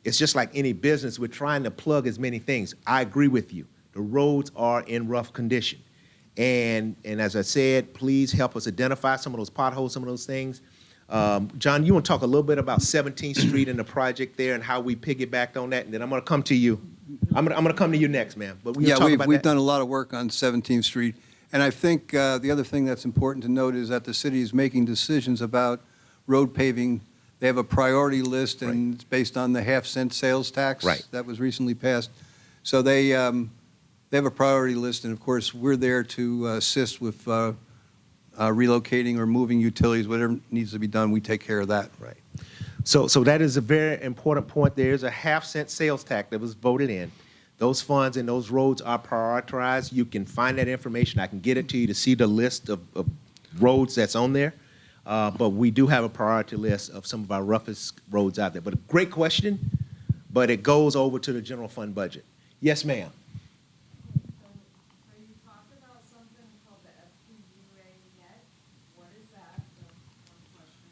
it's just like any business. We're trying to plug as many things. I agree with you. The roads are in rough condition. And as I said, please help us identify some of those potholes, some of those things. John, you want to talk a little bit about 17th Street and the project there and how we piggybacked on that, and then I'm going to come to you. I'm going to come to you next, man. But Yeah, talk about we've that. done a lot of work on 17th Street, and I think the other thing that's important to note is that the city is making decisions about road paving. They have a priority list, and it's based on the half-cent sales tax that was recently passed. So they have a priority list, and of course, we're there to assist with relocating or moving utilities, whatever needs to be done, we take care of that. Right. So that is a very important point. There is a half-cent sales tax that was voted in. Those funds and those roads are prioritized. You can find that information. I can get it to you to see the list of roads that's on there. But we do have a priority list of some of our roughest roads out there. But a great question, but it goes over to the general fund budget. Yes, ma'am. So you talked about something called the FPUA net. What is that? That's one question.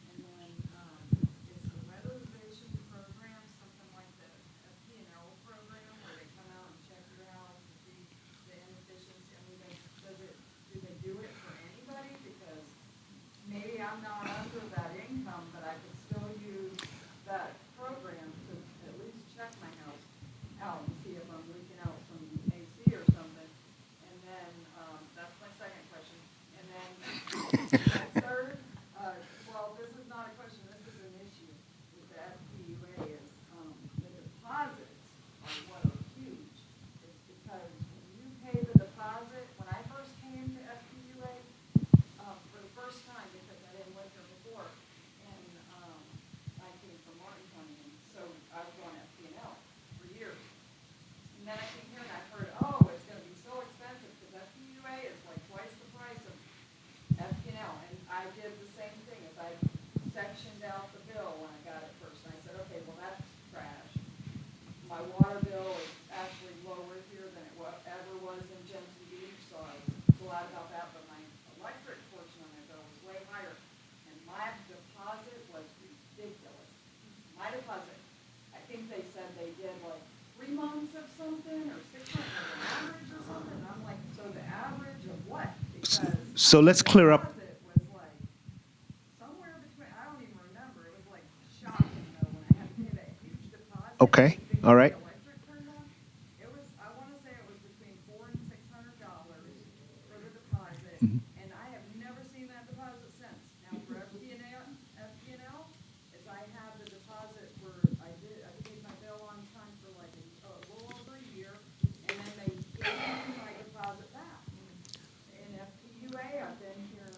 And then, is the weatherization program something like the FPNL program where they come out and check your house and see the inefficiency? I mean, do they do it for anybody? Because maybe I'm not under that income, but I could still use that program to at least check my house out and see if I'm leaking out some AC or something. And then, that's my second question. And then, my third, well, this is not a question, this is an issue with the FPUA is, the deposits are what are huge. It's because when you pay the deposit, when I first came to FPUA, for the first time, because I didn't live here before, and, I came from Martin County, and so I was on FPNL for years. And then I came here and I heard, oh, it's gonna be so expensive, because FPUA is like twice the price of FPNL. And I did the same thing, as I sectioned out the bill when I got it first. And I said, okay, well, that's trash. My water bill is actually lower here than it ever was in Jensen Beach, so I was glad about that, but my electric portion on my bill was way higher. And my deposit was ridiculous. My deposit, I think they said they did like 3 months of something, or 6 months of an average or something. And I'm like, so the average of what? Because So let's clear up. deposit was like somewhere between, I don't even remember, it was like shocking though, when I had to pay that huge deposit. Okay, because all right. the electric turned on. It was, I wanna say it was between $400 and $600 for the deposit, and I have never seen that deposit since. Now for FPNL, is I have the deposit for, I paid my bill on time for like a little over a year, and then they gave me my deposit back. In FPUA, I've been here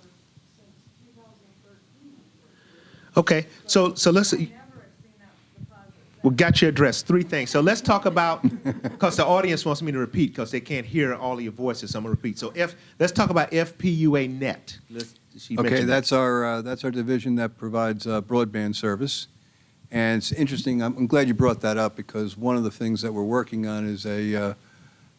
since 2013. Okay, so let's. I never have seen that deposit. We got your address. 3 things. So let's talk about, because the audience wants me to repeat because they can't hear all of your voices. So I'm going to repeat. So let's talk about FPUA Net. She Okay, mentioned that's our division that provides broadband service. And it's interesting, I'm glad you brought that up, because one of the things that we're working on is a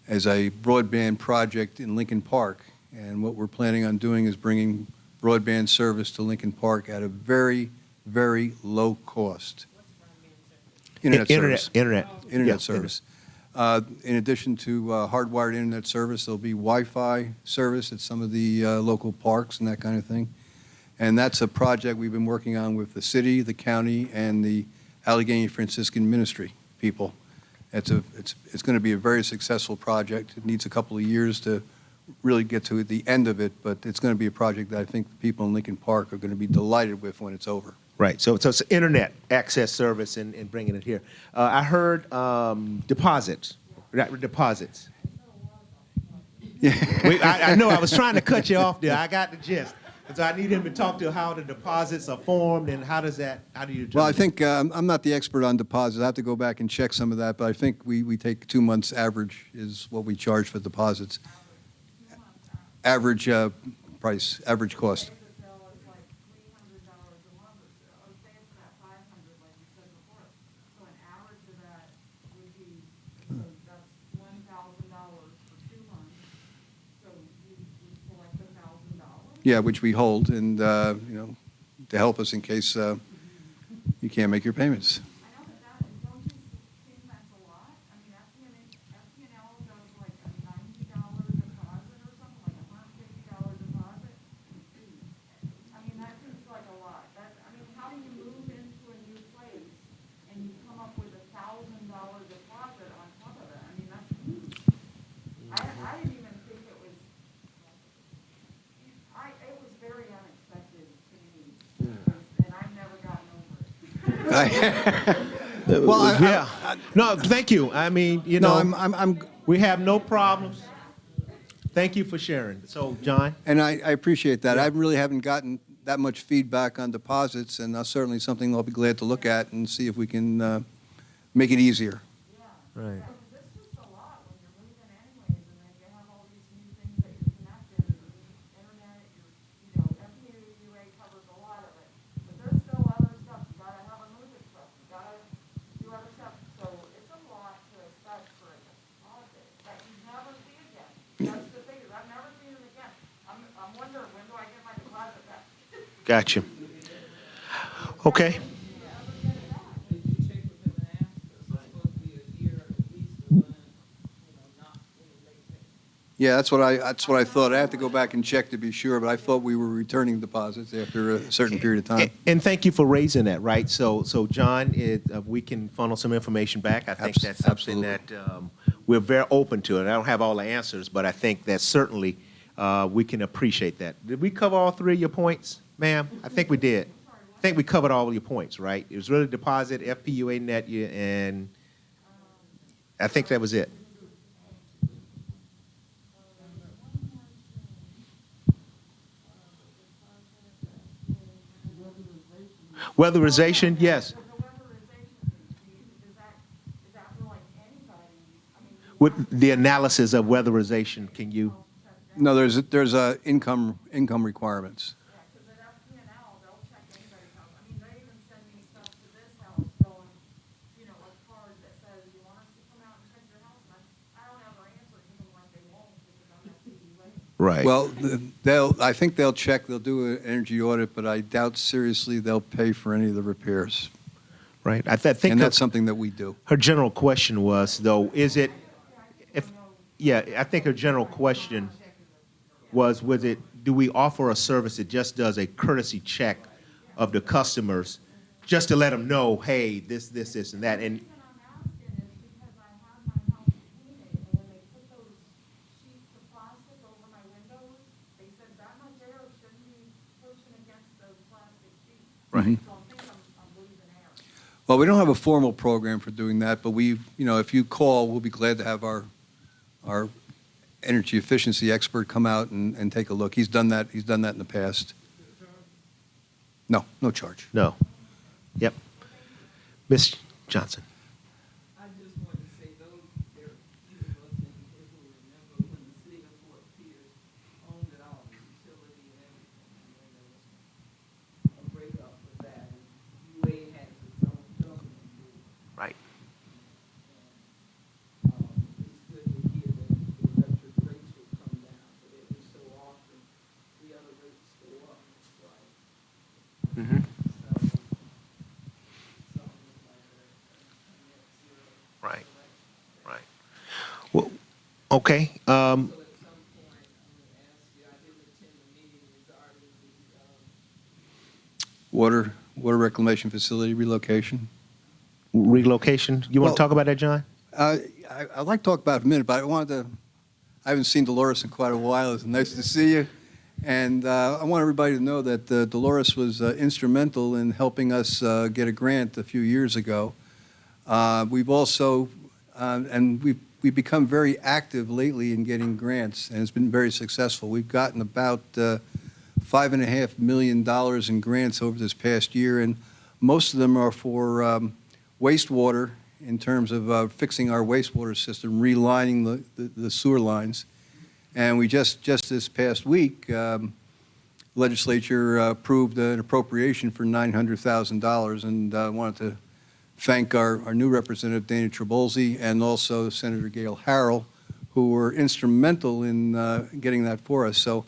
broadband project in Lincoln Park. And what we're planning on doing is bringing broadband service to Lincoln Park at a very very low cost. Internet service. Internet. Internet Yeah, service. In addition to hardwired internet service, there'll be Wi-Fi service at some of the local parks and that kind of thing. And that's a project we've been working on with the city, the county, and the Allegheny Franciscan Ministry people. It's going to be a very successful project. It needs a couple of years to really get to the end of it, but it's going to be a project that I think the people in Lincoln Park are going to be delighted with when it's over. Right. So it's internet access service and bringing it here. I heard deposits. Deposits. I know I was trying to cut you off there. I got the gist. So I need him to talk to how the deposits are formed and how do you Well, I determine? think I'm not the expert on deposits. I have to go back and check some of that, but I think we take 2 months average is what we charge for deposits. Average price, average cost. Say the bill is like $300 a month, or say it's at 500, like you said before. So an average of that would be, so that's $1,000 for 2 months. So you collect $1,000. Yeah, which we hold, and to help us in case you can't make your payments. I know that, don't you think that's a lot? I mean, FPNL does like a $90 deposit or something, like a $150 deposit. I mean, that seems like a lot. How do you move into a new place and you come up with $1,000 deposit on top of it? I mean, that's huge. I didn't even think it was, it was very unexpected to me, and I've never gotten over it. Well, Yeah. No, thank you. I mean, No, I'm we have no problems. Thank you for sharing. So, John? and I appreciate that. I really haven't gotten that much feedback on deposits, and that's certainly something I'll be glad to look at and see if we can make it easier. Right. Because it's just a lot when you're moving anyways, and then you have all these new things that you're connected, and internet, FPUA covers a lot of it. But there's still other stuff, you gotta have a music stuff, you gotta do other stuff. So it's a lot to expect for a deposit that you never see again. That's the thing, is I've never seen it again. I'm wondering, when do I get my deposit back? Gotcha. Okay. Did you check with them and ask, because it's supposed to be a year at least of, not any late payment? Yeah, that's what I thought. I have to go back and check to be sure, but I thought we were returning deposits after a certain period of time. And thank you for raising that, right? So John, we can funnel some information back. I think that's something that we're very open to. And I don't have all the answers, but I think that certainly we can appreciate that. Did we cover all three of your points, ma'am? I think we did. I think we covered all of your points, right? It was really deposit, FPUA net, and I think that was it. Weatherization, yes. The weatherization, is that for like anybody? I mean, With the analysis of weatherization, can you? No, there's income requirements. yeah, because at FPNL, they'll check anybody's house. I mean, they even send me stuff to this house going, a card that says, you want us to come out and check your house? And I don't ever answer to them like they won't because I'm FPUA. Right. Well, I think they'll check, they'll do an energy audit, but I doubt seriously they'll pay for any of the repairs. Right. I think And that's something that we do. her general question was, though, is it, I think her general question was it, do we offer a service that just does a courtesy check of the customers just to let them know, hey, this, and that? And The reason I'm asking is because I had my house painted, and when they put those sheets of plastic over my windows, they said that much air shouldn't be pushing against those plastic sheets. Right. So I think I'm losing air. Well, we don't have a formal program for doing that, but if you call, we'll be glad to have our energy efficiency expert come out and take a look. He's done that in the past. No charge. no. Yep. Ms. Johnson. I just wanted to say there are few of us in here who remember when the city of Fort Pierce owned it all, the utility and everything. And then there was a breakup with that, and UA had its own government group. Right. It's good to hear that the electric rates will come down, but every so often, the other rates go up, right? Mm-hmm. So, Right. Right. Well, okay. So at some point, I'm gonna ask you, I didn't attend the meeting regarding Water reclamation facility relocation. Relocation. You want Well- to talk about that, John? I'd like to talk about it in a minute, but I haven't seen Dolores in quite a while. It's nice to see you. And I want everybody to know that Dolores was instrumental in helping us get a grant a few years ago. We've also, and we've become very active lately in getting grants, and it's been very successful. We've gotten about $5.5 million in grants over this past year, and most of them are for wastewater in terms of fixing our wastewater system, relining the sewer lines. And we just this past week, legislature approved an appropriation for $900,000, and I wanted to thank our new representative, Dana Trabulsi, and also Senator Gail Harrell, who were instrumental in getting that for us. So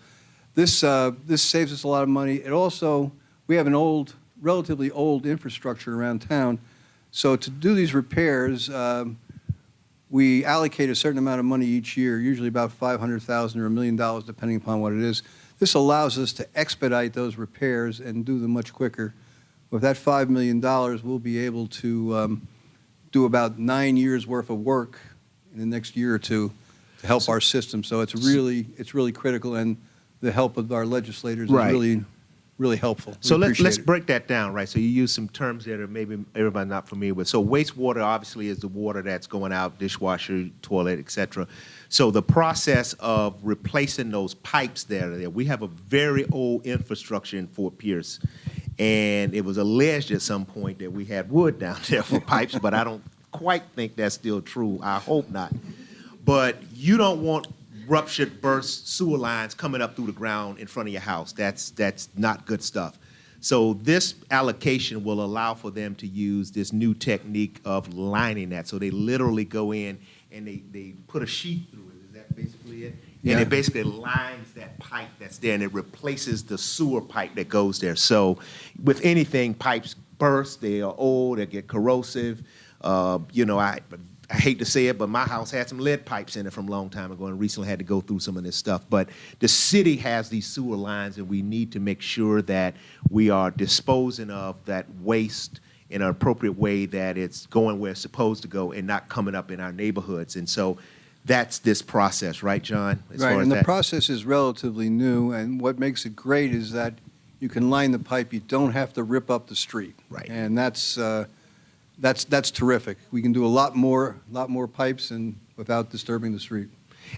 this saves us a lot of money. It also, we have an relatively old infrastructure around town. So to do these repairs, we allocate a certain amount of money each year, usually about $500,000 or $1 million, depending upon what it is. This allows us to expedite those repairs and do them much quicker. With that $5 million, we'll be able to do about 9 years' worth of work in the next year or two to help our system. So it's really critical, and the help of our legislators Right. is really helpful. We So let's appreciate it. break that down, right? So you use some terms that are maybe everybody not familiar with. So wastewater obviously is the water that's going out, dishwasher, toilet, et cetera. So the process of replacing those pipes there, we have a very old infrastructure in Fort Pierce. And it was alleged at some point that we had wood down there for pipes, but I don't quite think that's still true. I hope not. But you don't want ruptured, burst sewer lines coming up through the ground in front of your house. That's not good stuff. So this allocation will allow for them to use this new technique of lining that. So they literally go in and they put a sheet through it. Is that basically it? Yeah. And it basically lines that pipe that's there, and it replaces the sewer pipe that goes there. So with anything, pipes burst, they are old, they get corrosive. I hate to say it, but my house had some lead pipes in it from a long time ago and recently had to go through some of this stuff. But the city has these sewer lines, and we need to make sure that we are disposing of that waste in an appropriate way, that it's going where it's supposed to go and not coming up in our neighborhoods. And so that's this process, right, John? Right, and the process is relatively new, and what makes it great is that you can line the pipe, you don't have to rip up the street. Right. And that's terrific. We can do a lot more pipes and without disturbing the street.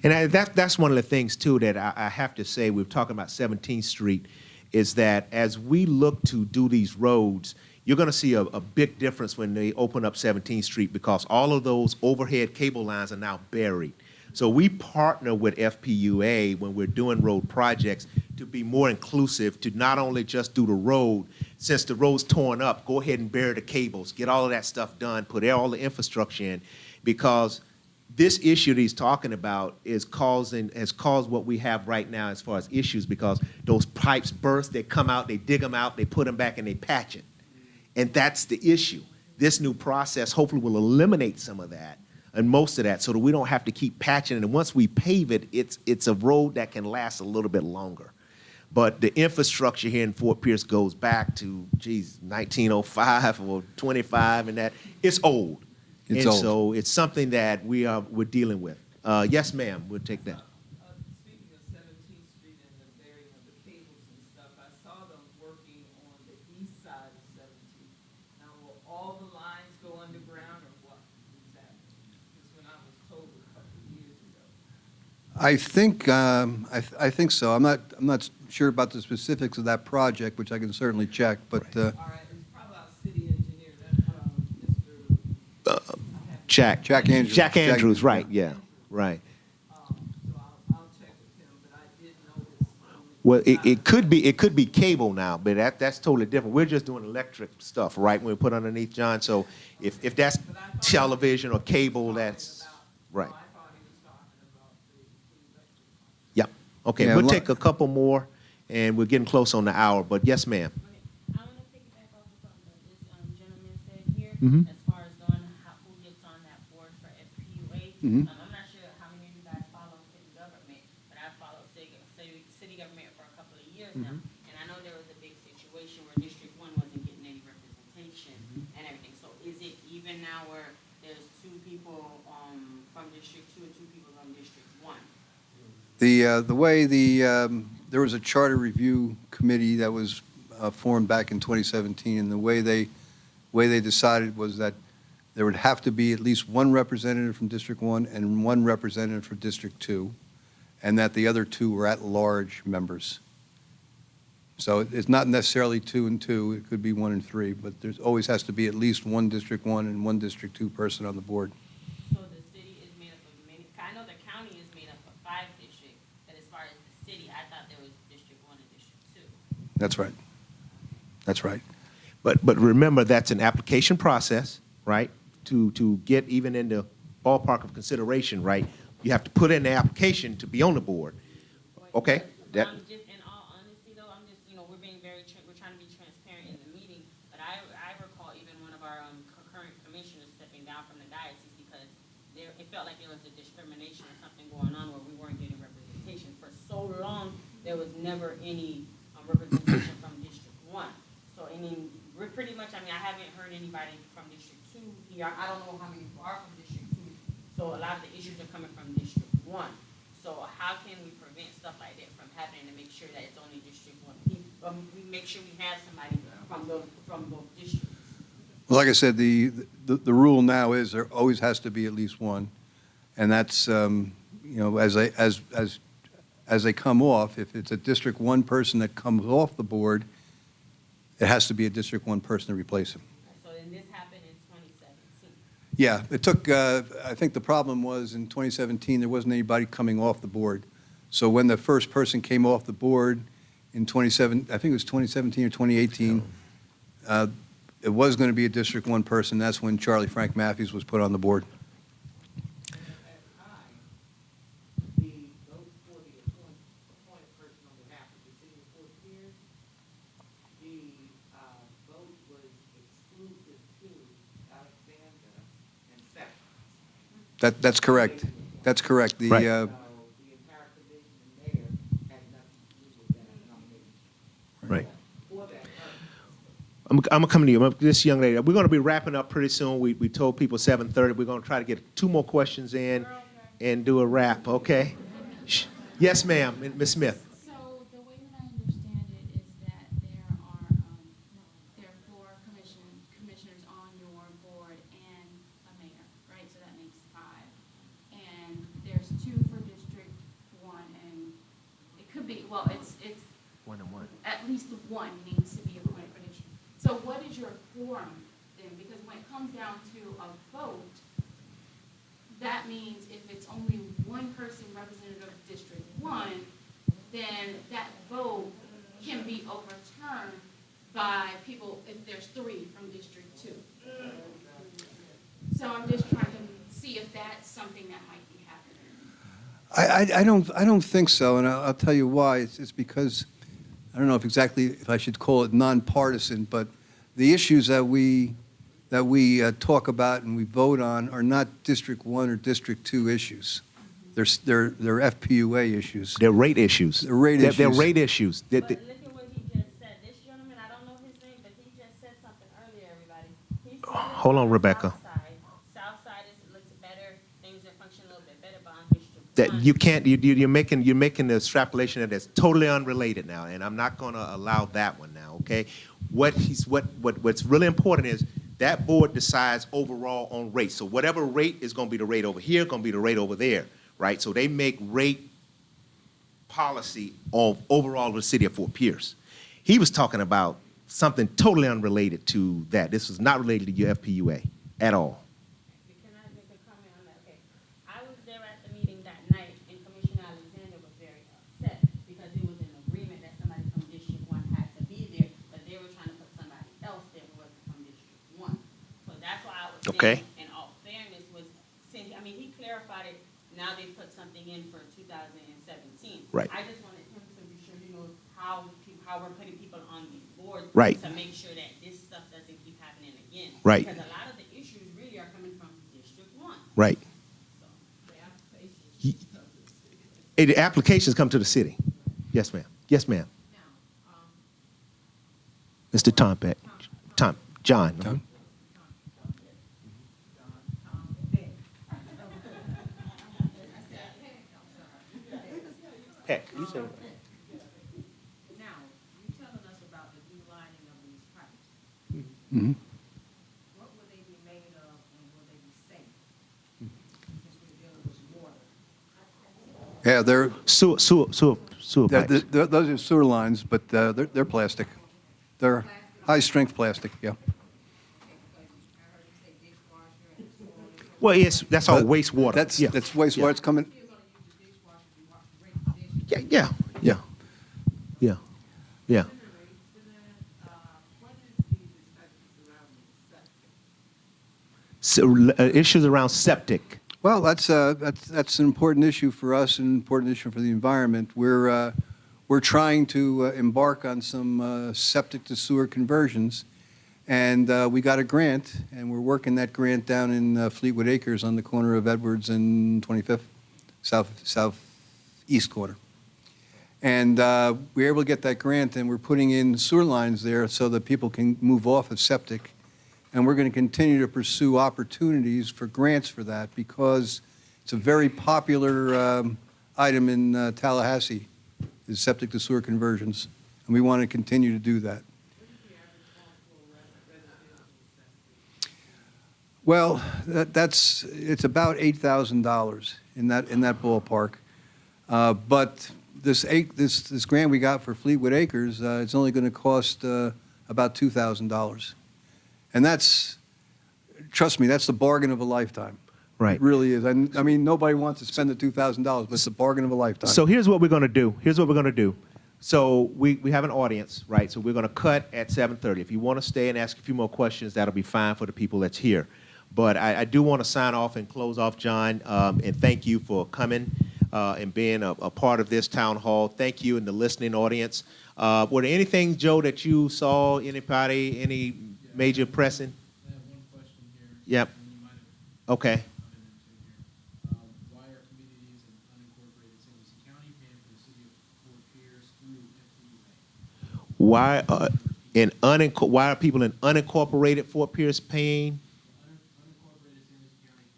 And that's one of the things, too, that I have to say, we're talking about 17th Street, is that as we look to do these roads, you're going to see a big difference when they open up 17th Street, because all of those overhead cable lines are now buried. So we partner with FPUA when we're doing road projects to be more inclusive, to not only just do the road. Since the road's torn up, go ahead and bury the cables, get all of that stuff done, put all the infrastructure in, because this issue that he's talking about has caused what we have right now as far as issues, because those pipes burst, they come out, they dig them out, they put them back, and they patch it. And that's the issue. This new process hopefully will eliminate some of that and most of that, so that we don't have to keep patching it. And once we pave it, it's a road that can last a little bit longer. But the infrastructure here in Fort Pierce goes back to, 1905 or 25, and that it's old. It's and old. So it's something that we're dealing with. Yes, ma'am, we'll take that. Speaking of 17th Street and the burying of the cables and stuff, I saw them working on the east side of 17th. Now, will all the lines go underground or what exactly? Because when I was told a couple of years ago. I think so. I'm not sure about the specifics of that project, which I can certainly check. But All right, it's probably our city engineer, that's Mr. Jack Andrews. Jack Andrews, right? Yeah, right. So I'll check with him, but I did notice. Well, it could be cable now, but that's totally different. We're just doing electric stuff, right? When we put underneath, John. So if that's television or cable, that's right. I thought he was talking about the electric. Yep. Okay, Yeah, we'll take a couple more, and we're getting close on the hour. But yes, ma'am. Okay, I want to piggyback off of something that this gentleman said here, Mhm. as far as who gets on that board Mhm. I'm not sure how many of you guys follow city government, but I followed city government for a couple of years now. And I know there was a big situation where District One wasn't getting any representation and everything. So is it even now where there's two people, from District Two and two people from District One? The way there was a charter review committee that was formed back in 2017, and the way they decided was that there would have to be at least one representative from District 1 and one representative for District 2, and that the other two were at-large members. So it's not necessarily 2 and 2, it could be 1 and 3, but there's always has to be at least one District 1 and one District 2 person on the board. So the city is made up of many, I know the county is made up of 5 districts, but as far as the city, I thought there was District 1 and District 2. That's right. That's right. But remember, that's an application process, right? To get even in the ballpark of consideration, right? You have to put in the application to be on the board. Okay? That, Just in all honesty, though, I'm just, we're being we're trying to be transparent in the meeting, but I recall even one of our current commissioners stepping down from the diocese because it felt like there was a discrimination or something going on where we weren't getting representation. For so long, there was never any representation from District 1. So, we're pretty much, I haven't heard anybody from District 2 here. I don't know how many are from District 2. So a lot of the issues are coming from District 1. So how can we prevent stuff like that from happening to make sure that it's only District 1? We make sure we have somebody from both districts. Well, like I said, the rule now is there always has to be at least one, and that's as they come off. If it's a District 1 person that comes off the board, it has to be a District 1 person to replace him. So then this happened in 2017. Yeah, it took. I think the problem was in 2017 there wasn't anybody coming off the board, so when the first person came off the board in 2017, I think it was 2017 or 2018. It was going to be a District 1 person. That's when Charlie Frank Matthews was put on the board. Those for the appointed person on behalf of the city of Fort Pierce, the vote was exclusive to Alexander and Seth. That's correct. That's correct. The Right. So the entire commission and mayor had nothing to do with that nomination. right. For that purpose. I'm gonna come to you. This young lady, we're gonna be wrapping up pretty soon. We told people 7:30. We're gonna try to get 2 more questions in and do a wrap, okay? Yes, ma'am, Ms. Smith. So the way that I understand it is that there are 4 commissioners on your board and a mayor, right? So that makes 5. And there's 2 for District 1, and it could be, well, it's 1 and 1. at least 1 needs to be appointed for District. So what is your quorum then? Because when it comes down to a vote, that means if it's only 1 person representative of District 1, then that vote can be overturned by people if there's 3 from District 2. So I'm just trying to see if that's something that might be happening. I don't think so, and I'll tell you why. It's because I don't know if I should call it nonpartisan, but the issues that we talk about and we vote on are not District 1 or District 2 issues. They're FPUA issues. They're rate issues. They're rate They're issues. rate issues. But look at what he just said. This gentleman, I don't know his name, but he just said something earlier, everybody. He said Hold on, the Rebecca. South side looks better, things are functioning a little bit better, but on District That 1. you can't. You're making the extrapolation that is totally unrelated now, and I'm not going to allow that one now. Okay, what's really important is that board decides overall on rate. So whatever rate is going to be the rate over here, going to be the rate over there, right? So they make rate policy of overall the city of Fort Pierce. He was talking about something totally unrelated to that. This was not related to your FPUA at all. Can I make a comment on that? Okay. I was there at the meeting that night, and Commissioner Alexander was very upset because it was an agreement that somebody from District 1 had to be there, but they were trying to put somebody else there who wasn't from District 1. So that's why I was Okay. saying, in all fairness, he clarified it, now they put something in for 2017. Right. I just wanted him to be sure he knows how we're putting people on these boards. Right. To make sure that this stuff doesn't keep happening again. Right. Because a lot of the issues really are coming from District 1. Right. So, The applications come to the city. Yes, ma'am. Yes, ma'am. Now, Mr. Tompeck. John. Tom? Heck, you said it. now, you telling us about the relining of these pipes. Mhm. What will they be made of and will they be safe? Since we're dealing with water. Yeah, they're, Sewer pipes. those are sewer lines, but they're plastic. They're high-strength plastic, yeah. Because I heard you say dishwasher and so on. Well, yes, that's all But wastewater. That's Yeah. wastewater. It's coming, You're gonna use the dishwasher to wash, rinse the dishes. Yeah, yeah, yeah, yeah, yeah. What is the discussion surrounding septic? So, issues around septic. well, that's an important issue for us, and an important issue for the environment. We're trying to embark on some septic to sewer conversions, and we got a grant, and we're working that grant down in Fleetwood Acres on the corner of Edwards and 25th, southeast corner. And we were able to get that grant, and we're putting in sewer lines there so that people can move off of septic. And we're going to continue to pursue opportunities for grants for that because it's a very popular item in Tallahassee, is septic to sewer conversions. And we want to continue to do that. Well, it's about $8,000 in that ballpark. But this grant we got for Fleetwood Acres, it's only going to cost about $2,000. And trust me, that's the bargain of a lifetime. Right. It really is. I mean, nobody wants to spend the $2,000, but it's the bargain of a lifetime. So here's what we're going to do. So we have an audience, right? So we're going to cut at 7:30. If you want to stay and ask a few more questions, that'll be fine for the people that's here. But I do want to sign off and close off, John, and thank you for coming and being a part of this town hall. Thank you and the listening audience. Were there anything, Joe, that you saw, anybody, any major pressing? I have one question here. Yep. And you might have Okay. commented to here. Why are communities in unincorporated St. Lucie County paying for the city of Fort Pierce through FPUA? Why are people in unincorporated Fort Pierce paying? Unincorporated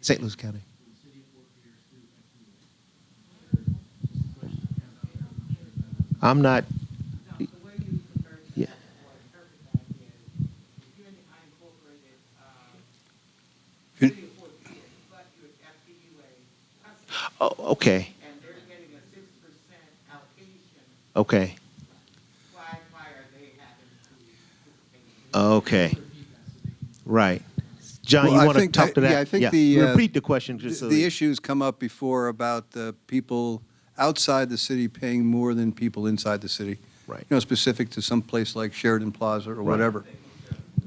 St. Louis County. For the city of Fort Pierce through FPUA. Just a question you have out there. I'm not sure if that- I'm not. No, the way you convert Yeah. or interpret that is, if you're in the unincorporated, city of Fort Pierce, but you're FPUA customer, Oh, okay. and they're getting a 6% allocation, Okay. why are they having to participate? Okay. Right. John, Well, you I want to think- talk to that? yeah, I think the, repeat the question just so The issues come up before about people outside the city paying more than people inside the city. Right. You know, specific to some place like Sheridan Plaza or whatever.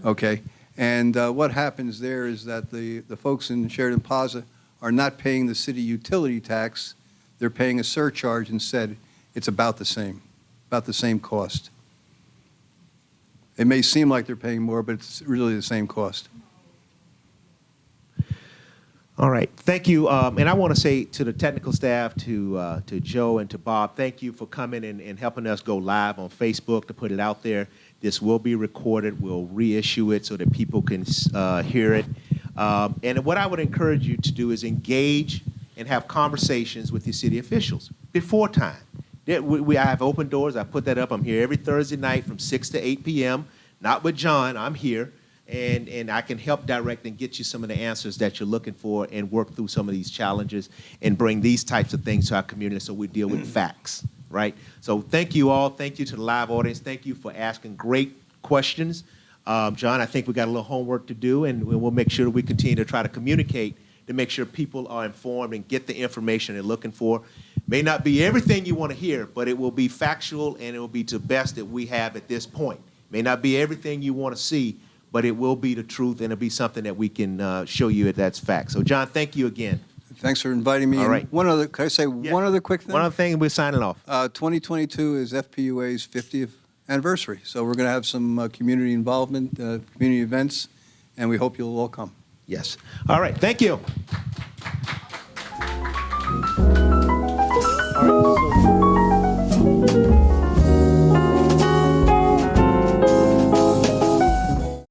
Okay. And what happens there is that the folks in Sheridan Plaza are not paying the city utility tax. They're paying a surcharge instead. It's about the same cost. It may seem like they're paying more, but it's really the same cost. All right, thank you. And I want to say to the technical staff, to Joe and to Bob, thank you for coming and helping us go live on Facebook to put it out there. This will be recorded. We'll reissue it so that people can hear it. And what I would encourage you to do is engage and have conversations with your city officials before time. I have open doors. I put that up. I'm here every Thursday night from 6 to 8 p.m. Not with John. I'm here. And I can help direct and get you some of the answers that you're looking for and work through some of these challenges and bring these types of things to our community so we deal with facts, right? So thank you all. Thank you to the live audience. Thank you for asking great questions. John, I think we got a little homework to do, and we'll make sure that we continue to try to communicate to make sure people are informed and get the information they're looking for. May not be everything you want to hear, but it will be factual and it will be to the best that we have at this point. May not be everything you want to see, but it will be the truth, and it'll be something that we can show you that's fact. So, John, thank you again. Thanks for inviting me. All And right. Can I say one other quick thing? One other thing, and we're signing off. 2022 is FPUA's 50th anniversary, so we're going to have some community involvement, community events, and we hope you'll all come. Yes. All right. Thank you.